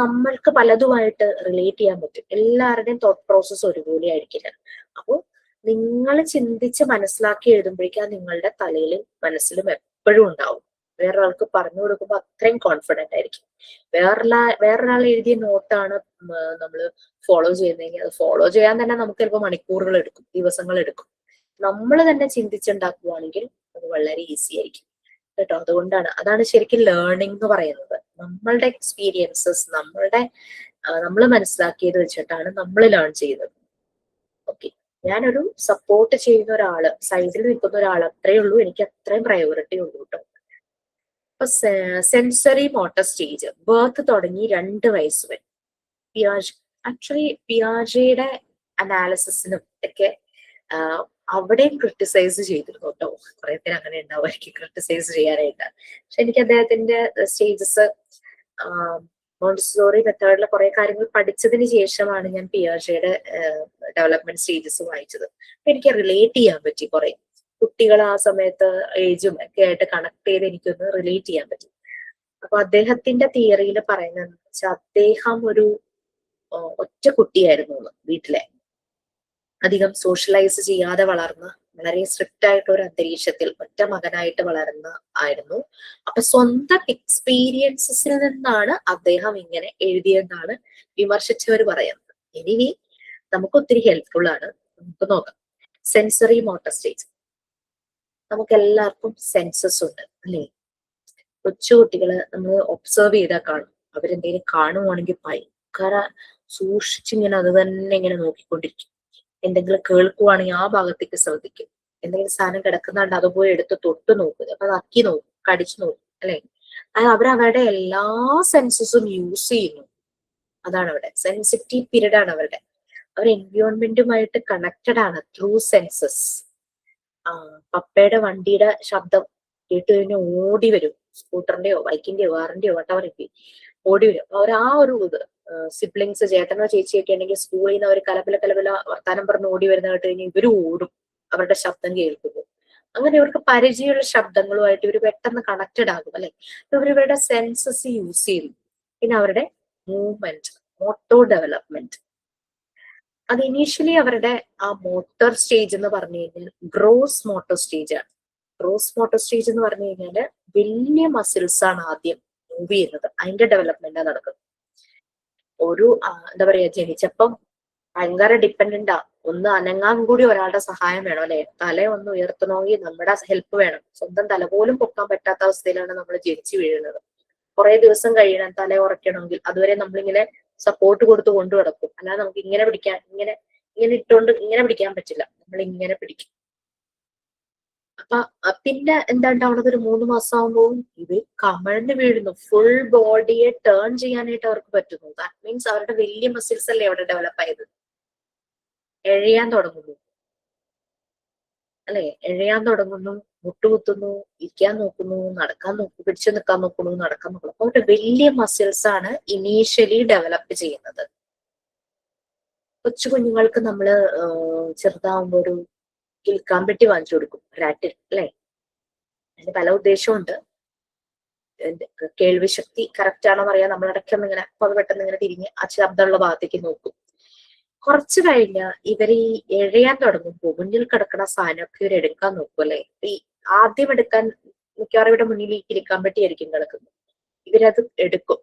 നമ്മൾക്ക് പലതുമായിട്ട് റിലേറ്റ് ചെയ്യാൻ പറ്റും. എല്ലാവരുടെയും തോട്ട് പ്രോസസ്സ് ഒരുപോലെ ആയിരിക്കില്ല. അപ്പോൾ നിങ്ങൾ ചിന്തിച്ച് മനസ്സിലാക്കി എഴുതുമ്പോഴേക്കും അത് നിങ്ങളുടെ തലയിലും മനസ്സിലും എപ്പോഴും ഉണ്ടാവും. വേറൊരാൾക്ക് പറഞ്ഞു കൊടുക്കുമ്പോൾ അത്രയും കോൺഫിഡന്റ് ആയിരിക്കും. വേറൊരാൾ എഴുതിയ നോട്ടാണ് നമ്മൾ ഫോളോ ചെയ്യുന്നതെങ്കിൽ അത് ഫോളോ ചെയ്യാൻ തന്നെ നമുക്ക് ചിലപ്പോൾ മണിക്കൂറുകൾ എടുക്കും, ദിവസങ്ങൾ എടുക്കും. നമ്മൾ തന്നെ ചിന്തിച്ചുണ്ടാക്കുകയാണെങ്കിൽ അത് വളരെ ഈസി ആയിരിക്കും കേട്ടോ. അതാണ് ശരിക്കും ലേണിംഗ് എന്ന് പറയുന്നത്. നമ്മളുടെ എക്സ്പീരിയൻസസ് നമ്മൾ മനസ്സിലാക്കിയത് വെച്ചിട്ടാണ് നമ്മൾ ലേൺ ചെയ്യുന്നത്. ഓക്കെ, ഞാനൊരു സപ്പോർട്ട് ചെയ്യുന്ന ഒരാള്, സൈഡിൽ നിൽക്കുന്ന ഒരാൾ അത്രയേ ഉള്ളൂ, എനിക്ക് അത്രയും പ്രയോറിറ്റി ഉള്ളൂ കേട്ടോ. ഇപ്പൊ സെൻസറി മോട്ടർ സ്റ്റേജ് ബർത്ത് തുടങ്ങി 2 വയസ്സ് വരെ. പിയാജയുടെ അനാലിസിസിനും ഒക്കെ അവിടെയും ക്രിട്ടിസൈസ് ചെയ്തിരുന്നു കേട്ടോ. കുറെ പേര് അങ്ങനെ ഉണ്ടാവുമായിരിക്കും ക്രിട്ടിസൈസ് ചെയ്യാനായിട്ട്. പക്ഷെ എനിക്ക് അദ്ദേഹത്തിന്റെ സ്റ്റേജസ് മോണ്ടിസോറി മെത്തേഡിലെ കുറെ കാര്യങ്ങൾ പഠിച്ചതിന് ശേഷമാണ് ഞാൻ പിയാജയുടെ ഡെവലപ്മെന്റ് സ്റ്റേജസ് വായിച്ചത്. അപ്പൊ എനിക്ക് റിലേറ്റ് ചെയ്യാൻ പറ്റി. കുറെ കുട്ടികൾ ആ സമയത്ത് ഏജും ഒക്കെ ആയിട്ട് കണക്ട് ചെയ്ത് എനിക്കൊന്ന് റിലേറ്റ് ചെയ്യാൻ പറ്റി. അപ്പൊ അദ്ദേഹത്തിന്റെ തിയറിയിൽ പറയുന്നത് വെച്ചാൽ അദ്ദേഹം ഒരു ഒറ്റ കുട്ടിയായിരുന്നു വീട്ടിലെ, അധികം സോഷ്യലൈസ് ചെയ്യാതെ വളർന്ന, വളരെ സ്ട്രിക്റ്റ് ആയിട്ട് ഒരു അന്തരീക്ഷത്തിൽ ഒറ്റ മകനായിട്ട് വളർന്ന ആയിരുന്നു. അപ്പൊ സ്വന്തം എക്സ്പീരിയൻസസിൽ നിന്നാണ് അദ്ദേഹം ഇങ്ങനെ എഴുതിയെന്നാണ് വിമർശിച്ചവർ പറയുന്നത്. ഇനി നമുക്ക് ഒത്തിരി ഹെൽപ്ഫുൾ ആണ്. നമുക്ക് നോക്കാം. Sensory motor stage. നമുക്ക് എല്ലാവർക്കും സെൻസസ് ഉണ്ട് അല്ലേ? കൊച്ചുകുട്ടികള് നമ്മൾ ഒബ്സർവ് ചെയ്താൽ കാണും. അവരെന്തെങ്കിലും കാണുവാണെങ്കിൽ ഭയങ്കര സൂക്ഷിച്ചിങ്ങനെ അത് തന്നെ ഇങ്ങനെ നോക്കിക്കൊണ്ടിരിക്കും. എന്തെങ്കിലും കേൾക്കുവാണെങ്കിൽ ആ ഭാഗത്തേക്ക് ശ്രദ്ധിക്കും. എന്തെങ്കിലും സാധനം കിടക്കുന്നുണ്ട് അത് പോയി എടുത്ത് തൊട്ട് നോക്കും, അപ്പൊ നക്കി നോക്കും, കടിച്ചു നോക്കും അല്ലെ? അവരവരുടെ എല്ലാ സെൻസസും യൂസ് ചെയ്യുന്നു. അതാണ് അവിടെ സെൻസിറ്റീവ് പീരീഡ് ആണ് അവരുടെ. അവർ എൻവയോൺമെന്റുമായിട്ട് കണക്റ്റഡ് ആണ് ത്രൂ സെൻസസ്. പപ്പയുടെ വണ്ടിയുടെ ശബ്ദം കേട്ട് കഴിഞ്ഞാൽ ഓടി വരും. സ്കൂട്ടറിന്റെയോ ബൈക്കിന്റെയോ കാറിന്റെയോ വട്ടവർ ഓടി വരും. അവർ ആ ഒരു സിബ്ലിങ്സ്, ചേട്ടനോ ചേച്ചിയൊക്കെ ഉണ്ടെങ്കിൽ സ്കൂളിൽ നിന്ന് അവർ കലപില വർത്താനം പറഞ്ഞ് ഓടി വരുന്ന കേട്ട് കഴിഞ്ഞാൽ ഇവര് ഓടും അവരുടെ ശബ്ദം കേൾക്കുമ്പോൾ. അങ്ങനെ ഇവർക്ക് പരിചയമുള്ള ശബ്ദങ്ങളുമായിട്ട് ഇവർ പെട്ടെന്ന് കണക്റ്റഡ് ആകും അല്ലെ? ഇവരുടെ സെൻസസ് യൂസ് ചെയ്യും. പിന്നെ അവരുടെ മൂവ്മെന്റ്, മോട്ടോർ ഡെവലപ്മെന്റ്, അത് ഇനീഷ്യലി അവരുടെ ആ മോട്ടോർ സ്റ്റേജ് എന്ന് പറഞ്ഞു കഴിഞ്ഞാൽ ഗ്രോസ് മോട്ടോർ സ്റ്റേജ് ആണ്. ഗ്രോസ് മോട്ടോർ സ്റ്റേജ് എന്ന് പറഞ്ഞു കഴിഞ്ഞാല് വലിയ മസിൽസ് ആണ് ആദ്യം മൂവ് ചെയ്യുന്നത്. അതിന്റെ ഡെവലപ്മെന്റ് നടക്കുന്നത്. ഒരു എന്താ പറയാ, ജനിച്ചപ്പം ഭയങ്കര ഡിപ്പെൻഡന്റാ. ഒന്ന് അനങ്ങാൻ കൂടി ഒരാളുടെ സഹായം വേണം അല്ലെ? തല ഒന്ന് ഉയർത്തണമെങ്കിൽ നമ്മുടെ ഹെൽപ്പ് വേണം. സ്വന്തം തല പോലും പൊക്കാൻ പറ്റാത്ത അവസ്ഥയിലാണ് നമ്മൾ ജനിച്ചു വീഴുന്നത്. കുറെ ദിവസം കഴിയണം തല ഉറക്കണമെങ്കിൽ. അതുവരെ നമ്മളിങ്ങനെ സപ്പോർട്ട് കൊടുത്ത് കൊണ്ടു കിടക്കും. അല്ലാതെ നമുക്ക് ഇങ്ങനെ പിടിക്കാൻ, ഇങ്ങനെ ഇട്ടുകൊണ്ട് ഇങ്ങനെ പിടിക്കാൻ പറ്റില്ല. നമ്മൾ ഇങ്ങനെ പിടിക്കും. അപ്പൊ പിന്നെ എന്താ ഉണ്ടാവുന്നത്? ഒരു 3 മാസം ആകുമ്പോൾ ഇത് കമഴ്ന്ന് വീഴുന്നു. ഫുൾ ബോഡിയെ ടേൺ ചെയ്യാനായിട്ട് അവർക്ക് പറ്റുന്നു. ദാറ്റ് മീൻസ് അവരുടെ വലിയ മസിൽസ് അല്ലേ അവിടെ ഡെവലപ്പ് ആയത്. എഴയാൻ തുടങ്ങുന്നു അല്ലെ? എഴയാൻ തുടങ്ങുന്നു, മുട്ടുകുത്തുന്നു, ഇരിക്കാൻ നോക്കുന്നു, നടക്കാൻ നോക്കുന്നു, പിടിച്ചു നിൽക്കാൻ നോക്കുന്നു, നടക്കാൻ നോക്കുന്നു. അപ്പൊ അവരുടെ വലിയ മസിൽസ് ആണ് ഇനീഷ്യലി ഡെവലപ്പ് ചെയ്യുന്നത്. കൊച്ചു കുഞ്ഞുങ്ങൾക്ക് നമ്മള് ചെറുതാവുമ്പോ ഒരു കിൽക്കാമ്പെട്ടി വാങ്ങിച്ചു കൊടുക്കും, റാറ്റിൽ അല്ലെ? അതിന് പല ഉദ്ദേശമുണ്ട്. കേൾവി ശക്തി കറക്റ്റ് ആണോ അറിയാൻ നമ്മളിടയ്ക്കൊന്ന് ഇങ്ങനെ അത് പെട്ടെന്ന് ഇങ്ങനെ തിരിഞ്ഞ് ആ ശബ്ദമുള്ള ഭാഗത്തേക്ക് നോക്കും. കുറച്ചു കഴിഞ്ഞ ഇവർ ഈ എഴയാൻ തുടങ്ങുമ്പോൾ മുന്നിൽ കിടക്കുന്ന സാധനമൊക്കെ ഇവർ എടുക്കാൻ നോക്കും അല്ലെ? ഈ ആദ്യം എടുക്കാൻ മിക്കവാറും ഇവിടെ മുന്നിൽ ഈ കിളിക്കാമ്പെട്ടി ആയിരിക്കും കിടക്കുന്നത്. ഇവരത് എടുക്കും.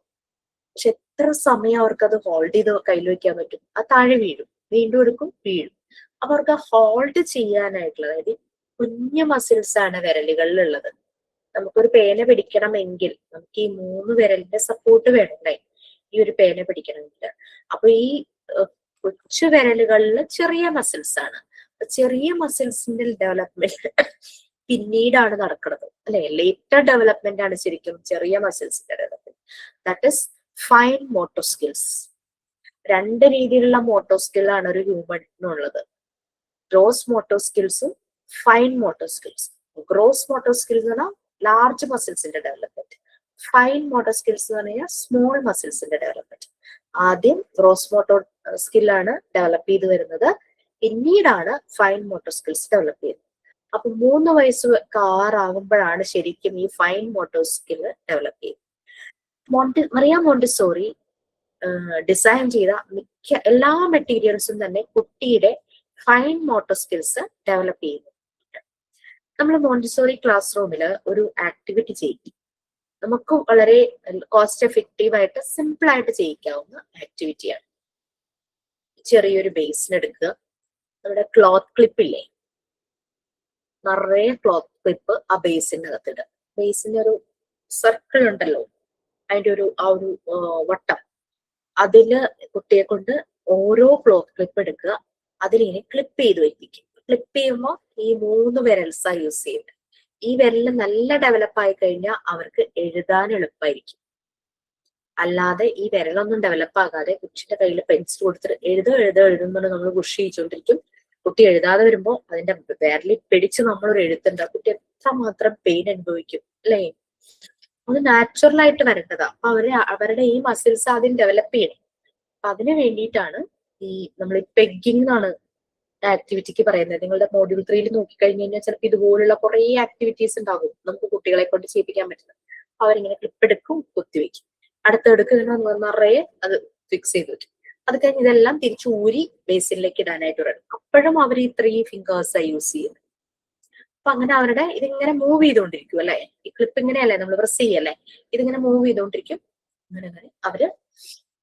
പക്ഷെ എത്ര സമയം അവർക്കത് ഹോൾഡ് ചെയ്ത് കയ്യിൽ വെക്കാൻ പറ്റും? അത് താഴെ വീഴും, വീണ്ടും എടുക്കും, വീഴും. അപ്പൊ അവർക്ക് ഹോൾഡ് ചെയ്യാനായിട്ടുള്ള, അതായത് കുഞ്ഞു മസിൽസ് ആണ് വിരലുകളിലുള്ളത്. നമുക്കൊരു പേന പിടിക്കണമെങ്കിൽ നമുക്ക് ഈ 3 വിരലിന്റെ സപ്പോർട്ട് വേണ്ടേ ഈ ഒരു പേന പിടിക്കണമെങ്കിൽ. അപ്പൊ ഈ കൊച്ചു വിരലുകളിൽ ചെറിയ മസിൽസ് ആണ്. ചെറിയ മസിൽസിന്റെ ഡെവലപ്മെന്റ് പിന്നീടാണ് നടക്കുന്നത് അല്ലെ? ലേറ്റർ ഡെവലപ്മെന്റ് ആണ് ശരിക്കും ചെറിയ മസിൽസിന്റെ development. That is fine motor skills. 2 രീതിയിലുള്ള മോട്ടോർ സ്കിൽ ആണ് ഒരു ഹ്യൂമനുള്ളത്. ഗ്രോസ് മോട്ടോർ സ്കിൽസും fine motor skills. Gross motor skills എന്ന് പറഞ്ഞാൽ ലാർജ് മസിൽസിന്റെ ഡെവലപ്മെന്റ്. ഫൈൻ മോട്ടോർ സ്കിൽസ് എന്ന് പറഞ്ഞാൽ സ്മോൾ മസിൽസിന്റെ ഡെവലപ്മെന്റ്. ആദ്യം ഗ്രോസ് മോട്ടോർ സ്കില്ലാണ് ഡെവലപ്പ് ചെയ്ത് വരുന്നത്, പിന്നീടാണ് ഫൈൻ മോട്ടോർ സ്കിൽസ് ഡെവലപ്പ് ചെയ്യുന്നത്. അപ്പൊ 3 വയസ്സ് ആകുമ്പോഴാണ് ശരിക്കും ഈ ഫൈൻ മോട്ടോർ സ്കിൽ ഡെവലപ്പ് ചെയ്യുന്നത്. മറിയ മോണ്ടിസോറി ഡിസൈൻ ചെയ്ത മിക്ക എല്ലാ മെറ്റീരിയൽസും തന്നെ കുട്ടിയുടെ ഫൈൻ മോട്ടോർ സ്കിൽസ് ഡെവലപ്പ് ചെയ്യുന്നു. നമ്മൾ മോണ്ടിസോറി ക്ലാസ് റൂമിൽ ഒരു ആക്ടിവിറ്റി ചെയ്യിക്കും. നമുക്ക് വളരെ കോസ്റ്റ് എഫക്റ്റീവ് ആയിട്ട് സിമ്പിൾ ആയിട്ട് ചെയ്യിക്കാവുന്ന ആക്ടിവിറ്റിയാണ്. ചെറിയൊരു ബേസിൻ എടുക്കുക, നമ്മുടെ ക്ലോത്ത് ക്ലിപ്പ് ഇല്ലേ, നിറയെ ക്ലോത്ത് ക്ലിപ്പ് ആ ബേസിന്റെ അകത്തിടുക. ബേസിന്റെ ഒരു സർക്കിൾ ഉണ്ടല്ലോ, അതിന്റെ ഒരു ആ ഒരു വട്ടം, അതില് കുട്ടിയെ കൊണ്ട് ഓരോ ക്ലോത്ത് ക്ലിപ്പ് എടുക്കുക, അതിലിങ്ങനെ ക്ലിപ്പ് ചെയ്ത് വെപ്പിക്കും. ക്ലിപ്പ് ചെയ്യുമ്പോൾ ഈ 3 വിരൽസാ യൂസ് ചെയ്യുന്നത്. ഈ വിരല് നല്ല ഡെവലപ്പ് ആയി കഴിഞ്ഞാൽ അവർക്ക് എഴുതാൻ എളുപ്പമായിരിക്കും. അല്ലാതെ ഈ വിരലൊന്നും ഡെവലപ്പ് ആകാതെ കുട്ടിയുടെ കയ്യിൽ പെൻസിൽ കൊടുത്തിട്ട് എഴുതുമ്പോൾ നമ്മൾ പുഷ് ചെയ്യിച്ചുകൊണ്ടിരിക്കും. കുട്ടി എഴുതാതെ വരുമ്പോൾ അതിന്റെ വിരലിൽ പിടിച്ച് നമ്മളൊരു എഴുത്തുണ്ട്, കുട്ടി എത്രമാത്രം പെയിൻ അനുഭവിക്കും അല്ലേ? അത് നാച്ചുറൽ ആയിട്ട് വരേണ്ടതാ. അപ്പൊ അവരുടെ ഈ മസിൽസ് ആദ്യം ഡെവലപ്പ് ചെയ്യണം. അപ്പൊ അതിന് വേണ്ടിയിട്ടാണ് ഈ നമ്മൾ പെഗ്ഗിംഗ് എന്നാണ് ആക്ടിവിറ്റിക്ക് പറയുന്നത്. നിങ്ങളുടെ മോഡ്യൂൾ 3 നോക്കിക്കഴിഞ്ഞു കഴിഞ്ഞാൽ ചിലപ്പോൾ ഇതുപോലുള്ള കുറെ ആക്ടിവിറ്റീസ് ഉണ്ടാകും നമുക്ക് കുട്ടികളെ കൊണ്ട് ചെയ്യിപ്പിക്കാൻ പറ്റുന്നത്. അവരിങ്ങനെ ക്ലിപ്പ് എടുക്കും, കുത്തിവെക്കും, അടുത്തെടുക്കുന്ന നിറയെ അത് ഫിക്സ് ചെയ്ത് വെക്കും. അത് കഴിഞ്ഞ് ഇതെല്ലാം തിരിച്ചു ഊരി ബേസിനിലേക്ക് ഇടാനായിട്ട് വരണം. അപ്പോഴും അവർ ഈ 3 ഫിംഗേഴ്സാണ് യൂസ് ചെയ്യുന്നത്. അപ്പൊ അങ്ങനെ അവരുടെ ഇതിങ്ങനെ മൂവ് ചെയ്തുകൊണ്ടിരിക്കും അല്ലെ? ഈ ക്ലിപ്പ് ഇങ്ങനെയല്ലേ നമ്മൾ പ്രസ് ചെയ്യല്ലേ, ഇതിങ്ങനെ മൂവ് ചെയ്തുകൊണ്ടിരിക്കും. അങ്ങനെ അവര്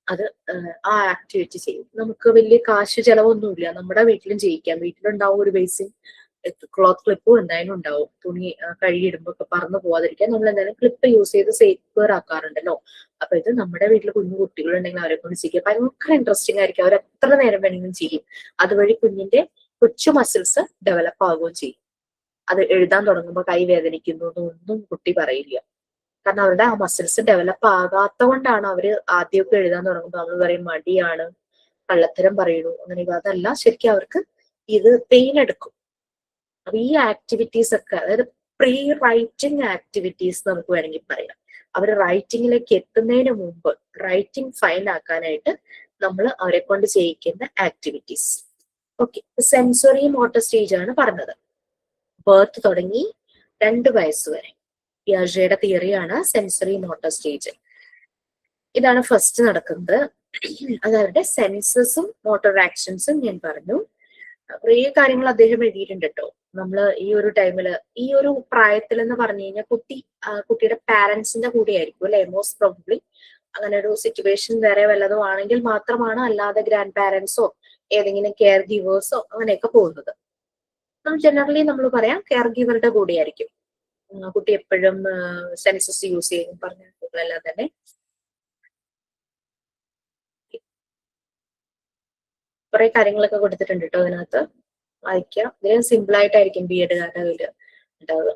അത് ആ ആക്ടിവിറ്റി ചെയ്യും. നമുക്ക് വലിയ കാശ് ചെലവൊന്നുമില്ല, നമ്മുടെ വീട്ടിലും ചെയ്യിക്കാം. വീട്ടിലുണ്ടാവും ഒരു ബേസിൻ, ക്ലോത്ത് ക്ലിപ്പും എന്തായാലും ഉണ്ടാവും. തുണി കഴുകിയിടുമ്പോ ഒക്കെ പറന്നു പോവാതിരിക്കാൻ നമ്മൾ എന്തായാലും ക്ലിപ്പ് യൂസ് ചെയ്ത് സേഫ് ആക്കാറുണ്ടല്ലോ. അപ്പൊ ഇത് നമ്മുടെ വീട്ടിൽ കുഞ്ഞു കുട്ടികളുണ്ടെങ്കിൽ അവരെ കൊണ്ട് ചെയ്യിക്കുക. ഭയങ്കര ഇൻട്രസ്റ്റിംഗ് ആയിരിക്കും. അവർ എത്ര നേരം വേണമെങ്കിലും ചെയ്യും. അതുവഴി കുഞ്ഞിന്റെ കൊച്ചു മസിൽസ് ഡെവലപ്പ് ആവുകയും ചെയ്യും. അത് എഴുതാൻ തുടങ്ങുമ്പോൾ കൈ വേദനിക്കുന്നു എന്നൊന്നും കുട്ടി പറയില്ല. കാരണം അവരുടെ ആ മസിൽസ് ഡെവലപ്പ് ആകാത്ത കൊണ്ടാണ് അവര് ആദ്യമൊക്കെ എഴുതാൻ തുടങ്ങുമ്പോൾ നമ്മൾ പറയും മടിയാണ്, കള്ളത്തരം പറയുന്നു, അങ്ങനെ. അതല്ല, ശരിക്കും അവർക്ക് ഇത് പെയിൻ എടുക്കും. അപ്പൊ ഈ ആക്ടിവിറ്റീസ് ഒക്കെ, അതായത് പ്രീ റൈറ്റിംഗ് ആക്ടിവിറ്റീസ് നമുക്ക് വേണമെങ്കിൽ പറയാം. അവർ റൈറ്റിംഗിലേക്ക് എത്തുന്നതിന് മുമ്പ് റൈറ്റിംഗ് ഫൈൻ ആക്കാനായിട്ട് നമ്മൾ അവരെ കൊണ്ട് ചെയ്യിക്കുന്ന activities. Okay, sensory motor stage ആണ് പറഞ്ഞത്. ബർത്ത് തുടങ്ങി 2 വയസ്സ് വരെ. പിയാജയുടെ തിയറിയാണ് സെൻസറി മോട്ടോർ സ്റ്റേജ്. ഇതാണ് ഫസ്റ്റ് നടക്കുന്നത്. അത് അവരുടെ സെൻസസും മോട്ടോർ ആക്ഷൻസും ഞാൻ പറഞ്ഞു. കുറേ കാര്യങ്ങൾ അദ്ദേഹം എഴുതിയിട്ടുണ്ട് കേട്ടോ. നമ്മള് ഈ ഒരു ടൈമില്, ഈ ഒരു പ്രായത്തിൽ എന്ന് പറഞ്ഞു കഴിഞ്ഞാൽ കുട്ടിയുടെ പാരന്റ്സിന്റെ കൂടെ ആയിരിക്കും അല്ലെ, മോസ്റ്റ് പ്രോബബ്ലി. അങ്ങനെ ഒരു സിറ്റുവേഷൻ വേറെ വല്ലതോ ആണെങ്കിൽ മാത്രമാണ്, അല്ലാതെ ഗ്രാൻഡ് പാരന്റ്സോ ഏതെങ്കിലും കെയർ ഗീവേഴ്സോ അങ്ങനെയൊക്കെ പോകുന്നത്. ജനറലി നമ്മൾ പറയാം കെയർ ഗീവറുടെ കൂടെ ആയിരിക്കും. കുട്ടി എപ്പോഴും സെൻസസ് യൂസ് ചെയ്യും പറഞ്ഞെല്ലാം തന്നെ. കുറെ കാര്യങ്ങളൊക്കെ കൊടുത്തിട്ടുണ്ട് കേട്ടോ അതിനകത്ത്, വായിക്കാം. ഇതിന് സിമ്പിൾ ആയിട്ടായിരിക്കും BEd കാരുടെ ഉണ്ടാവുക.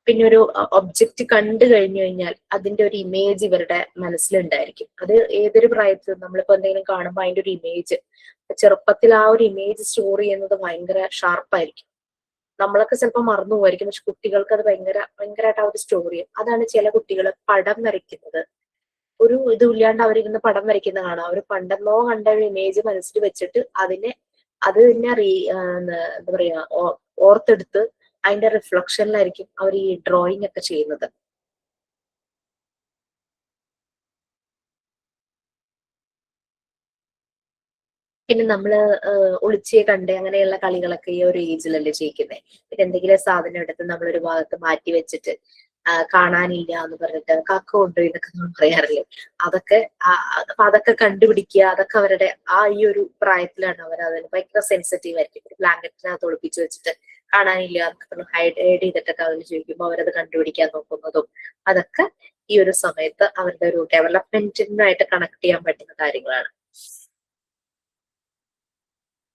പിന്നെ ഒരു ഒബ്ജക്റ്റ് കണ്ടു കഴിഞ്ഞു കഴിഞ്ഞാൽ അതിന്റെ ഒരു ഇമേജ് ഇവരുടെ മനസ്സിലുണ്ടായിരിക്കും. അത് ഏതൊരു പ്രായത്തിലും നമ്മളിപ്പോ എന്തെങ്കിലും കാണുമ്പോൾ അതിന്റെ ഒരു ഇമേജ്, ചെറുപ്പത്തിൽ ആ ഒരു ഇമേജ് സ്റ്റോർ ചെയ്യുന്നത് ഭയങ്കര ഷാർപ്പായിരിക്കും. നമ്മളൊക്കെ ചിലപ്പോൾ മറന്നു പോയിരിക്കും, പക്ഷെ കുട്ടികൾക്ക് അത് ഭയങ്കരമായിട്ട് അവർ സ്റ്റോർ ചെയ്യും. അതാണ് ചില കുട്ടികൾ പടം വരയ്ക്കുന്നത്. ഒരു ഇതുമില്ലാണ്ട് അവരിരുന്ന് പടം വരയ്ക്കുന്ന കാണാം. അവർ പണ്ടെന്നോ കണ്ട ഒരു ഇമേജ് മനസ്സിൽ വെച്ചിട്ട് അത് തന്നെ എന്താ പറയാ ഓർത്തെടുത്ത് അതിന്റെ റിഫ്ലക്ഷനിലായിരിക്കും അവർ ഈ ഡ്രോയിങ് ഒക്കെ ചെയ്യുന്നത്. പിന്നെ നമ്മള് ഒളിച്ചേ കണ്ടേ അങ്ങനെയുള്ള കളികളൊക്കെ ഈ ഒരു ഏജിലല്ലേ ചെയ്യിക്കുന്നത്. പിന്നെ എന്തെങ്കിലും സാധനം എടുത്ത് നമ്മളൊരു ഭാഗത്ത് മാറ്റി വെച്ചിട്ട് കാണാനില്ല എന്ന് പറഞ്ഞിട്ട് കാക്ക കൊണ്ടുപോയി എന്നൊക്കെ നമ്മൾ പറയാറില്ലേ. അതൊക്കെ കണ്ടുപിടിക്കുക, അതൊക്കെ അവരുടെ ഈ ഒരു പ്രായത്തിലാണ് അവർ അതിന് ഭയങ്കര സെൻസിറ്റീവ് ആയിരിക്കും. ഒരു ബ്ലാങ്കറ്റിനകത്ത് ഒളിപ്പിച്ച് വെച്ചിട്ട് കാണാനില്ല എന്നൊക്കെ ഹൈഡ് ചെയ്തിട്ടൊക്കെ അതിൽ ചോദിക്കുമ്പോൾ അവരത് കണ്ടുപിടിക്കാൻ നോക്കുന്നതും അതൊക്കെ ഈ ഒരു സമയത്ത് അവരുടെ ഒരു ഡെവലപ്മെന്റിനായിട്ട് കണക്ട് ചെയ്യാൻ പറ്റുന്ന കാര്യങ്ങളാണ്.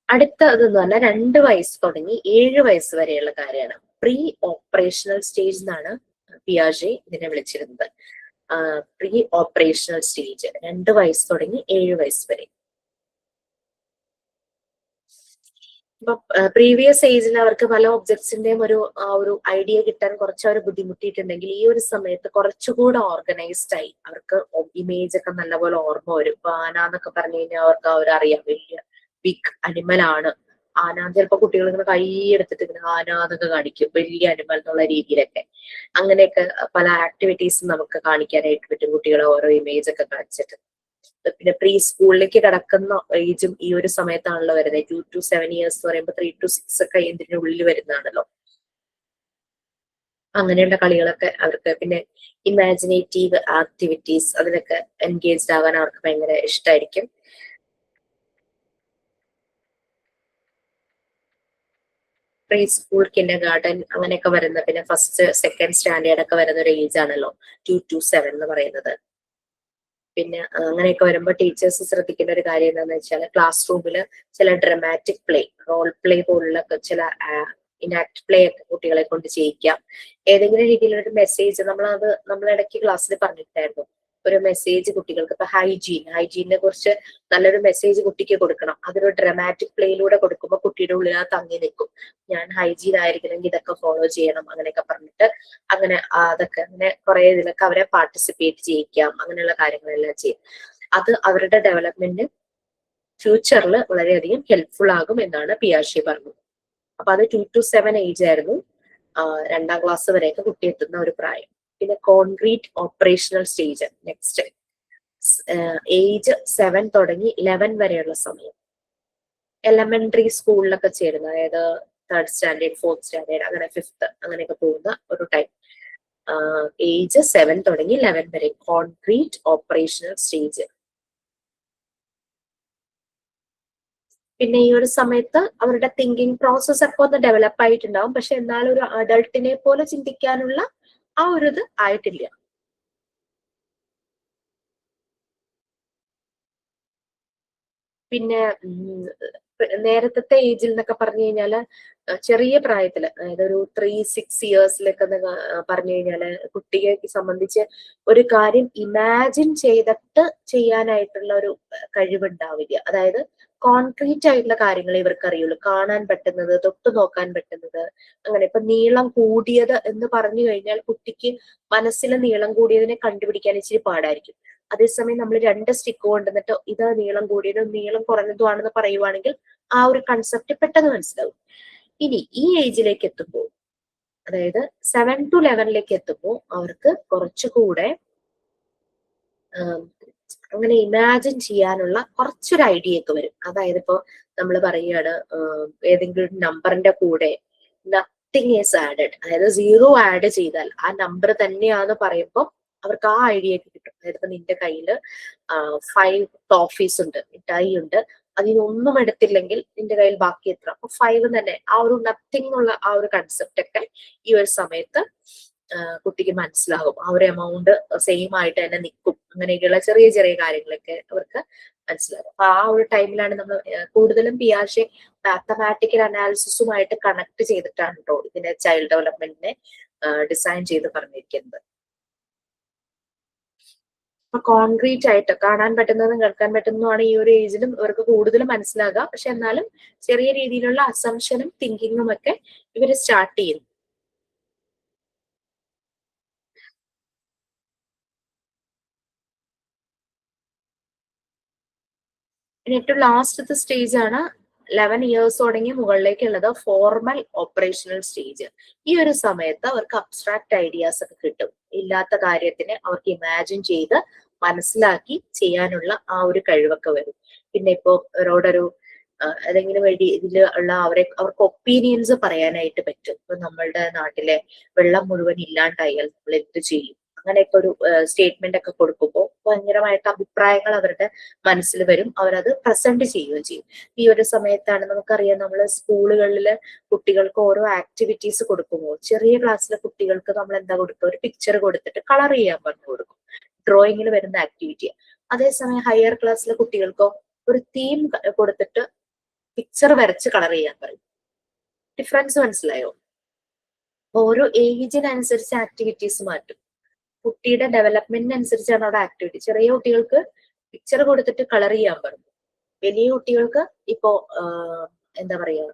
അടുത്തതെന്ന് പറഞ്ഞാൽ 2 വയസ്സ് തുടങ്ങി 7 വയസ്സ് വരെയുള്ള കാര്യമാണ്. പ്രീ ഓപ്പറേഷണൽ സ്റ്റേജ് എന്നാണ് പിയാജെ ഇതിനെ വിളിച്ചിരുന്നത്. പ്രീ ഓപ്പറേഷണൽ സ്റ്റേജ് 2 വയസ്സ് തുടങ്ങി 7 വയസ്സ് വരെ. ഇപ്പൊ പ്രീവിയസ് ഏജിൽ അവർക്ക് പല ഒബ്ജക്ട്സിന്റെയും ഒരു ഐഡിയ കിട്ടാൻ കുറച്ച് അവർ ബുദ്ധിമുട്ടിയിട്ടുണ്ടെങ്കിൽ ഈ ഒരു സമയത്ത് കുറച്ചുകൂടെ ഓർഗനൈസ്ഡ് ആയി അവർക്ക് ഇമേജ് ഒക്കെ നല്ലപോലെ ഓർമ്മ വരും. ഇപ്പൊ ആന എന്നൊക്കെ പറഞ്ഞു കഴിഞ്ഞാൽ അവർക്ക് അവരറിയാം വലിയ ബിഗ് അനിമൽ ആണ്, ചിലപ്പോ കുട്ടികൾ ഇങ്ങനെ കൈ എടുത്തിട്ട് ഇങ്ങനെ ആന എന്നൊക്കെ കാണിക്കും, വലിയ അനിമൽ എന്നുള്ള രീതിയിലൊക്കെ. അങ്ങനെയൊക്കെ പല ആക്ടിവിറ്റീസും നമുക്ക് കാണിക്കാനായിട്ട് പറ്റും, കുട്ടികളെ ഓരോ ഇമേജ് ഒക്കെ കാണിച്ചിട്ട്. പിന്നെ പ്രീ സ്കൂളിലേക്ക് കടക്കുന്ന ഏജും ഈ ഒരു സമയത്താണല്ലോ വരുന്നത്. 2 to 7 years എന്ന് പറയുമ്പോൾ 3 to 6 ഒക്കെ ഇതിന്റെ ഉള്ളിൽ വരുന്നതാണല്ലോ. അങ്ങനെയുള്ള കളികളൊക്കെ അവർക്ക്, പിന്നെ ഇമാജിനേറ്റീവ് ആക്ടിവിറ്റീസ്, അതിലൊക്കെ എൻഗേജ്ഡ് ആവാൻ അവർക്ക് ഭയങ്കര ഇഷ്ടമായിരിക്കും. പ്രീ സ്കൂൾ, കിൻഡർ ഗാർഡൻ അങ്ങനെയൊക്കെ വരുന്ന, പിന്നെ ഫസ്റ്റ് സെക്കൻഡ് സ്റ്റാൻഡേർഡ് ഒക്കെ വരുന്ന ഒരു ഏജ് ആണല്ലോ 2 to 7 എന്ന് പറയുന്നത്. പിന്നെ അങ്ങനെയൊക്കെ വരുമ്പോൾ ടീച്ചേഴ്സ് ശ്രദ്ധിക്കേണ്ട ഒരു കാര്യം എന്താണെന്ന് വെച്ചാൽ, ക്ലാസ് റൂമിൽ ചില ഡ്രമാറ്റിക് പ്ലേ, റോൾ പ്ലേ പോലുള്ള ചില ഇനാക്ട് പ്ലേ ഒക്കെ കുട്ടികളെ കൊണ്ട് ചെയ്യിക്കാം. ഏതെങ്കിലും രീതിയിലൊരു മെസ്സേജ്, നമ്മൾ ഇടയ്ക്ക് ക്ലാസ്സിൽ പറഞ്ഞിട്ടായിരുന്നു, ഒരു മെസ്സേജ് കുട്ടികൾക്ക്, ഇപ്പൊ ഹൈജീനെ കുറിച്ച് നല്ലൊരു മെസ്സേജ് കുട്ടിക്ക് കൊടുക്കണം. അതൊരു ഡ്രമാറ്റിക് പ്ലേയിലൂടെ കൊടുക്കുമ്പോൾ കുട്ടിയുടെ ഉള്ളിൽ തങ്ങി നിൽക്കും. ഞാൻ ഹൈജീൻ ആയിരിക്കണമെങ്കിൽ ഇതൊക്കെ ഫോളോ ചെയ്യണം അങ്ങനെയൊക്കെ പറഞ്ഞിട്ട്, അങ്ങനെ അതൊക്കെ അങ്ങനെ കുറെ ഇതിലൊക്കെ അവരെ പാർട്ടിസിപ്പേറ്റ് ചെയ്യിക്കാം. അങ്ങനെയുള്ള കാര്യങ്ങളെല്ലാം ചെയ്യും. അത് അവരുടെ ഡെവലപ്മെന്റ് ഫ്യൂച്ചറിൽ വളരെയധികം ഹെൽപ്ഫുൾ ആകും എന്നാണ് പിയാഷെ പറഞ്ഞത്. അപ്പൊ അത് 2 to 7 ഏജ് ആയിരുന്നു, 2ാം ക്ലാസ് വരെയൊക്കെ കുട്ടി എത്തുന്ന ഒരു പ്രായം. പിന്നെ concrete operational stage next, age 7 തുടങ്ങി 11 വരെയുള്ള സമയം. എലമെന്ററി സ്കൂളിലൊക്കെ ചേരുന്ന, അതായത് 3rd സ്റ്റാൻഡേർഡ് 4th സ്റ്റാൻഡേർഡ് അങ്ങനെ 5th അങ്ങനെയൊക്കെ പോകുന്ന ഒരു ടൈം. ഏജ് 7 തുടങ്ങി 11 വരെ കോൺക്രീറ്റ് ഓപ്പറേഷണൽ സ്റ്റേജ്. പിന്നെ ഈ ഒരു സമയത്ത് അവരുടെ തിങ്കിങ് പ്രോസസ് ഒക്കെ ഒന്ന് ഡെവലപ്പ് ആയിട്ടുണ്ടാവും. പക്ഷെ എന്നാലും ഒരു അഡൾട്ടിനെ പോലെ ചിന്തിക്കാനുള്ള ആ ഒരു ഇത് ആയിട്ടില്ല. പിന്നെ നേരത്തെ ഏജിൽ എന്നൊക്കെ പറഞ്ഞു കഴിഞ്ഞാല്, ചെറിയ പ്രായത്തില്, അതായത് ഒരു 3-6 ഇയേഴ്സിലൊക്കെ പറഞ്ഞു കഴിഞ്ഞാല് കുട്ടിയെ സംബന്ധിച്ച് ഒരു കാര്യം ഇമാജിൻ ചെയ്തിട്ട് ചെയ്യാനായിട്ടുള്ള ഒരു കഴിവുണ്ടാവില്ല. അതായത് കോൺക്രീറ്റ് ആയിട്ടുള്ള കാര്യങ്ങളെ ഇവർക്ക് അറിയുള്ളൂ. കാണാൻ പറ്റുന്നത്, തൊട്ടു നോക്കാൻ പറ്റുന്നത്, അങ്ങനെ. ഇപ്പൊ നീളം കൂടിയത് എന്ന് പറഞ്ഞു കഴിഞ്ഞാൽ കുട്ടിക്ക് മനസ്സിൽ നീളം കൂടിയതിനെ കണ്ടുപിടിക്കാൻ ഇച്ചിരി പാടായിരിക്കും. അതേസമയം നമ്മൾ 2 സ്റ്റിക്ക് കൊണ്ടുവന്നിട്ട് ഇത് നീളം കൂടിയതും നീളം കുറഞ്ഞതുമാണെന്ന് പറയുവാണെങ്കിൽ ആ ഒരു കൺസെപ്റ്റ് പെട്ടെന്ന് മനസ്സിലാവും. ഇനി ഈ ഏജിലേക്ക് എത്തുമ്പോൾ, അതായത് 7 to 11 എത്തുമ്പോൾ അവർക്ക് കുറച്ചുകൂടെ അങ്ങനെ ഇമാജിൻ ചെയ്യാനുള്ള കുറച്ചൊരു ഐഡിയ ഒക്കെ വരും. അതായത് ഇപ്പോ നമ്മൾ പറയുകയാണ്, ഏതെങ്കിലും നമ്പറിന്റെ കൂടെ നത്തിങ് ഈസ് ആഡഡ്, അതായത് 0 ആഡ് ചെയ്താൽ ആ നമ്പർ തന്നെയാന്ന് പറയുമ്പോൾ അവർക്ക് ആ ഐഡിയ ഒക്കെ കിട്ടും. അതായത് ഇപ്പൊ നിന്റെ കയ്യിൽ 5 ടോഫീസ് ഉണ്ട്, മിഠായി ഉണ്ട്, അതിനൊന്നും എടുത്തില്ലെങ്കിൽ നിന്റെ കയ്യിൽ ബാക്കി എത്ര, അപ്പൊ 5 തന്നെ. ആ ഒരു നത്തിങ് എന്നുള്ള ആ ഒരു കൺസെപ്റ്റ് ഒക്കെ ഈ ഒരു സമയത്ത് കുട്ടിക്ക് മനസ്സിലാകും. ആ ഒരു എമൗണ്ട് സെയിം ആയിട്ട് തന്നെ നിൽക്കും. അങ്ങനെയൊക്കെയുള്ള ചെറിയ ചെറിയ കാര്യങ്ങളൊക്കെ അവർക്ക് മനസ്സിലാകും. അപ്പൊ ആ ഒരു ടൈമിലാണ് നമ്മൾ കൂടുതലും പിയാഷെ മാത്തമാറ്റിക്കൽ അനാലിസിസുമായിട്ട് കണക്ട് ചെയ്തിട്ടാണ് കേട്ടോ ഇതിന്റെ ചൈൽഡ് ഡെവലപ്മെന്റിനെ ഡിസൈൻ ചെയ്ത് പറഞ്ഞിരിക്കുന്നത്. അപ്പൊ കോൺക്രീറ്റ് ആയിട്ട് കാണാൻ പറ്റുന്നതും കേൾക്കാൻ പറ്റുന്നതുമാണ് ഈ ഒരു ഏജിലും ഇവർക്ക് കൂടുതലും മനസ്സിലാകുക. പക്ഷെ എന്നാലും ചെറിയ രീതിയിലുള്ള അസംഷനും തിങ്കിങ്ങും ഒക്കെ ഇവര് സ്റ്റാർട്ട് ചെയ്യുന്നു. പിന്നെ ഏറ്റവും ലാസ്റ്റത്തെ സ്റ്റേജ് ആണ് 11 ഇയേഴ്സ് തുടങ്ങി മുകളിലേക്കുള്ളത് ഫോർമൽ ഓപ്പറേഷണൽ സ്റ്റേജ്. ഈ ഒരു സമയത്ത് അവർക്ക് അബ്സ്ട്രാക്ട് ഐഡിയാസ് ഒക്കെ കിട്ടും. ഇല്ലാത്ത കാര്യത്തിനെ അവർക്ക് ഇമാജിൻ ചെയ്ത് മനസ്സിലാക്കി ചെയ്യാനുള്ള ആ ഒരു കഴിവൊക്കെ വരും. പിന്നെ ഇപ്പോ അവരോടൊരു ഏതെങ്കിലും വേണ്ടി ഇതിൽ ഉള്ള അവർക്ക് ഒപ്പീനിയൻസ് പറയാനായിട്ട് പറ്റും. ഇപ്പൊ നമ്മളുടെ നാട്ടിലെ വെള്ളം മുഴുവൻ ഇല്ലാണ്ടായാൽ നമ്മൾ എന്ത് ചെയ്യും, അങ്ങനെയൊക്കെ ഒരു സ്റ്റേറ്റ്മെന്റ് ഒക്കെ കൊടുക്കുമ്പോൾ ഭയങ്കരമായിട്ട് അഭിപ്രായങ്ങൾ അവരുടെ മനസ്സിൽ വരും. അവരത് പ്രസന്റ് ചെയ്യുകയും ചെയ്യും. ഈ ഒരു സമയത്താണ് നമുക്കറിയാം, നമ്മൾ സ്കൂളുകളിൽ കുട്ടികൾക്ക് ഓരോ ആക്ടിവിറ്റീസ് കൊടുക്കുമ്പോൾ, ചെറിയ ക്ലാസ്സിലെ കുട്ടികൾക്ക് നമ്മൾ എന്താ കൊടുക്കുക, ഒരു പിക്ചർ കൊടുത്തിട്ട് കളർ ചെയ്യാൻ പറഞ്ഞു കൊടുക്കും. ഡ്രോയിങ്ങിൽ വരുന്ന ആക്ടിവിറ്റി. അതേസമയം ഹയർ ക്ലാസ്സിലെ കുട്ടികൾക്കോ ഒരു തീം കൊടുത്തിട്ട് പിക്ചർ വരച്ച് കളർ ചെയ്യാൻ പറയും. ഡിഫറൻസ് മനസ്സിലായോ? ഓരോ ഏജിനനുസരിച്ച് ആക്ടിവിറ്റീസ് മാറ്റും. കുട്ടിയുടെ ഡെവലപ്മെന്റിനനുസരിച്ചാണ് അവിടെ ആക്ടിവിറ്റി. ചെറിയ കുട്ടികൾക്ക് പിക്ചർ കൊടുത്തിട്ട് കളർ ചെയ്യാൻ പറഞ്ഞു. വലിയ കുട്ടികൾക്ക് ഇപ്പോ എന്താ പറയാ,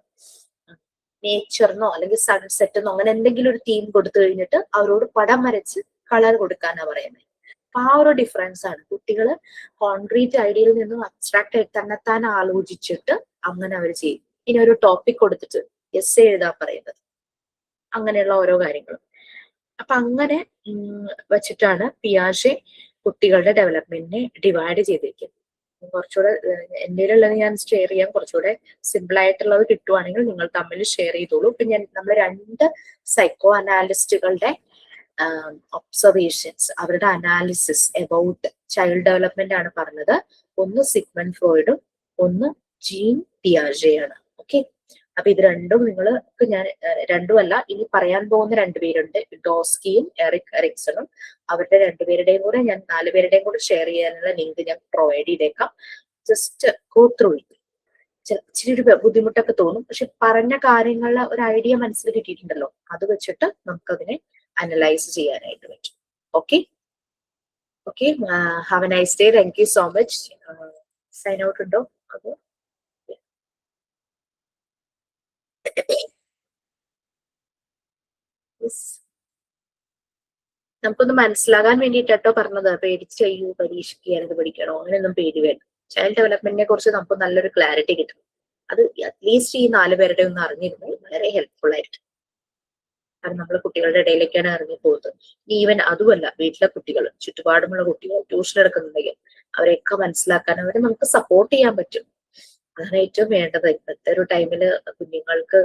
നേച്ചറിനോ അല്ലെങ്കിൽ സൺസെറ്റിനോ അങ്ങനെ എന്തെങ്കിലും ഒരു തീം കൊടുത്തു കഴിഞ്ഞിട്ട് അവരോട് പടം വരച്ച് കളർ കൊടുക്കാനാ പറയുന്നത്. അപ്പൊ ആ ഒരു ഡിഫറൻസ് ആണ്. കുട്ടികള് കോൺക്രീറ്റ് ഐഡിയയിൽ നിന്നും അബ്സ്ട്രാക്ട് ആയിട്ട് തന്നെത്താൻ ആലോചിച്ചിട്ട് അങ്ങനെ അവർ ചെയ്യും. ഇനി ഒരു ടോപ്പിക് കൊടുത്തിട്ട് എസ്സേ എഴുതാൻ പറയുന്നത്, അങ്ങനെയുള്ള ഓരോ കാര്യങ്ങളും. അപ്പൊ അങ്ങനെ വെച്ചിട്ടാണ് പിയാഷെ കുട്ടികളുടെ ഡെവലപ്മെന്റിനെ ഡിവൈഡ് ചെയ്തിരിക്കുന്നത്. കുറച്ചുകൂടെ എൻ്റെ ഉള്ളത് ഞാൻ ഷെയർ ചെയ്യാം, കുറച്ചുകൂടെ സിമ്പിൾ ആയിട്ടുള്ളത് കിട്ടുവാണെങ്കിൽ നിങ്ങൾ തമ്മിൽ ഷെയർ ചെയ്തോളൂ. ഇപ്പൊ നമ്മൾ 2 സൈക്കോ അനാലിസ്റ്റുകളുടെ ഒബ്സർവേഷൻസ്, അവരുടെ അനാലിസിസ് അബൌട്ട് ചൈൽഡ് ഡെവലപ്മെന്റ് ആണ് പറഞ്ഞത്. ഒന്ന് സിഗ്മണ്ട് ഫ്രോയിഡും ഒന്ന് ജീൻ പിയാഷെയാണ്. ഓക്കെ, അപ്പൊ ഇത് രണ്ടും നിങ്ങൾക്ക് ഞാൻ രണ്ടുമല്ല, ഇനി പറയാൻ പോകുന്ന 2 പേരുണ്ട്, ഡോസ്കിയും എറിക് എറിക്സണും. അവരുടെ 2 പേരുടെയും കൂടെ ഞാൻ 4 പേരുടെയും കൂടെ ഷെയർ ചെയ്യാനുള്ള ലിങ്ക് ഞാൻ പ്രൊവൈഡ് ചെയ്തേക്കാം. Just go through it. ഇച്ചിരി ഒരു ബുദ്ധിമുട്ടൊക്കെ തോന്നും, പക്ഷെ പറഞ്ഞ കാര്യങ്ങളുടെ ഒരു ഐഡിയ മനസ്സിൽ കിട്ടിയിട്ടുണ്ടല്ലോ, അത് വെച്ചിട്ട് നമുക്കതിനെ അനലൈസ് ചെയ്യാനായിട്ട് പറ്റും. Okay okay, have a nice day. Thank you so much. Sign out ഉണ്ടോ? അതോ നമുക്കൊന്ന് മനസ്സിലാകാൻ വേണ്ടിയിട്ടോ പറഞ്ഞത്. പേടിച്ച് ചെയ്യൂ, പരീക്ഷയ്ക്ക് ഞാനത് പഠിക്കണോ, അങ്ങനെയൊന്നും പേടി വേണം. ചൈൽഡ് ഡെവലപ്മെന്റിനെ കുറിച്ച് നമുക്ക് നല്ലൊരു ക്ലാരിറ്റി കിട്ടും. അത് അറ്റ്ലീസ്റ്റ് ഈ 4 പേരുടെ ഒന്ന് അറിഞ്ഞിരുന്നാൽ വളരെ ഹെൽപ്ഫുൾ ആയിരിക്കും. കാരണം നമ്മൾ കുട്ടികളുടെ ഇടയിലേക്കാണ് ഇറങ്ങി പോകുന്നത്. ഈവൻ അതുമല്ല, വീട്ടിലെ കുട്ടികൾ, ചുറ്റുപാടുമുള്ള കുട്ടികൾ ട്യൂഷൻ എടുക്കുന്നുണ്ടെങ്കിൽ അവരെയൊക്കെ മനസ്സിലാക്കാൻ, അവരെ നമുക്ക് സപ്പോർട്ട് ചെയ്യാൻ പറ്റും. അതാണ് ഏറ്റവും വേണ്ടത്. ഇന്നത്തെ ഒരു ടൈമില് കുഞ്ഞുങ്ങൾക്ക്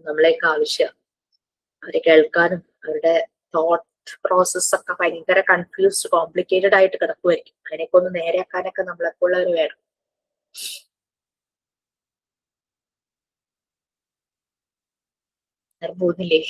നമ്മളെയൊക്കെ ആവശ്യമാണ്. അവരെ കേൾക്കാനും അവരുടെ തോട്ട് പ്രോസസ് ഒക്കെ ഭയങ്കര കൺഫ്യൂസ്ഡ്, കോംപ്ലിക്കേറ്റഡ് ആയിട്ട് കിടക്കുമായിരിക്കും. അതിനൊക്കെ ഒന്ന് നേരെയാക്കാനൊക്കെ നമ്മളെപ്പോഴുള്ളവർ വേണം. പോകുന്നില്ലേ?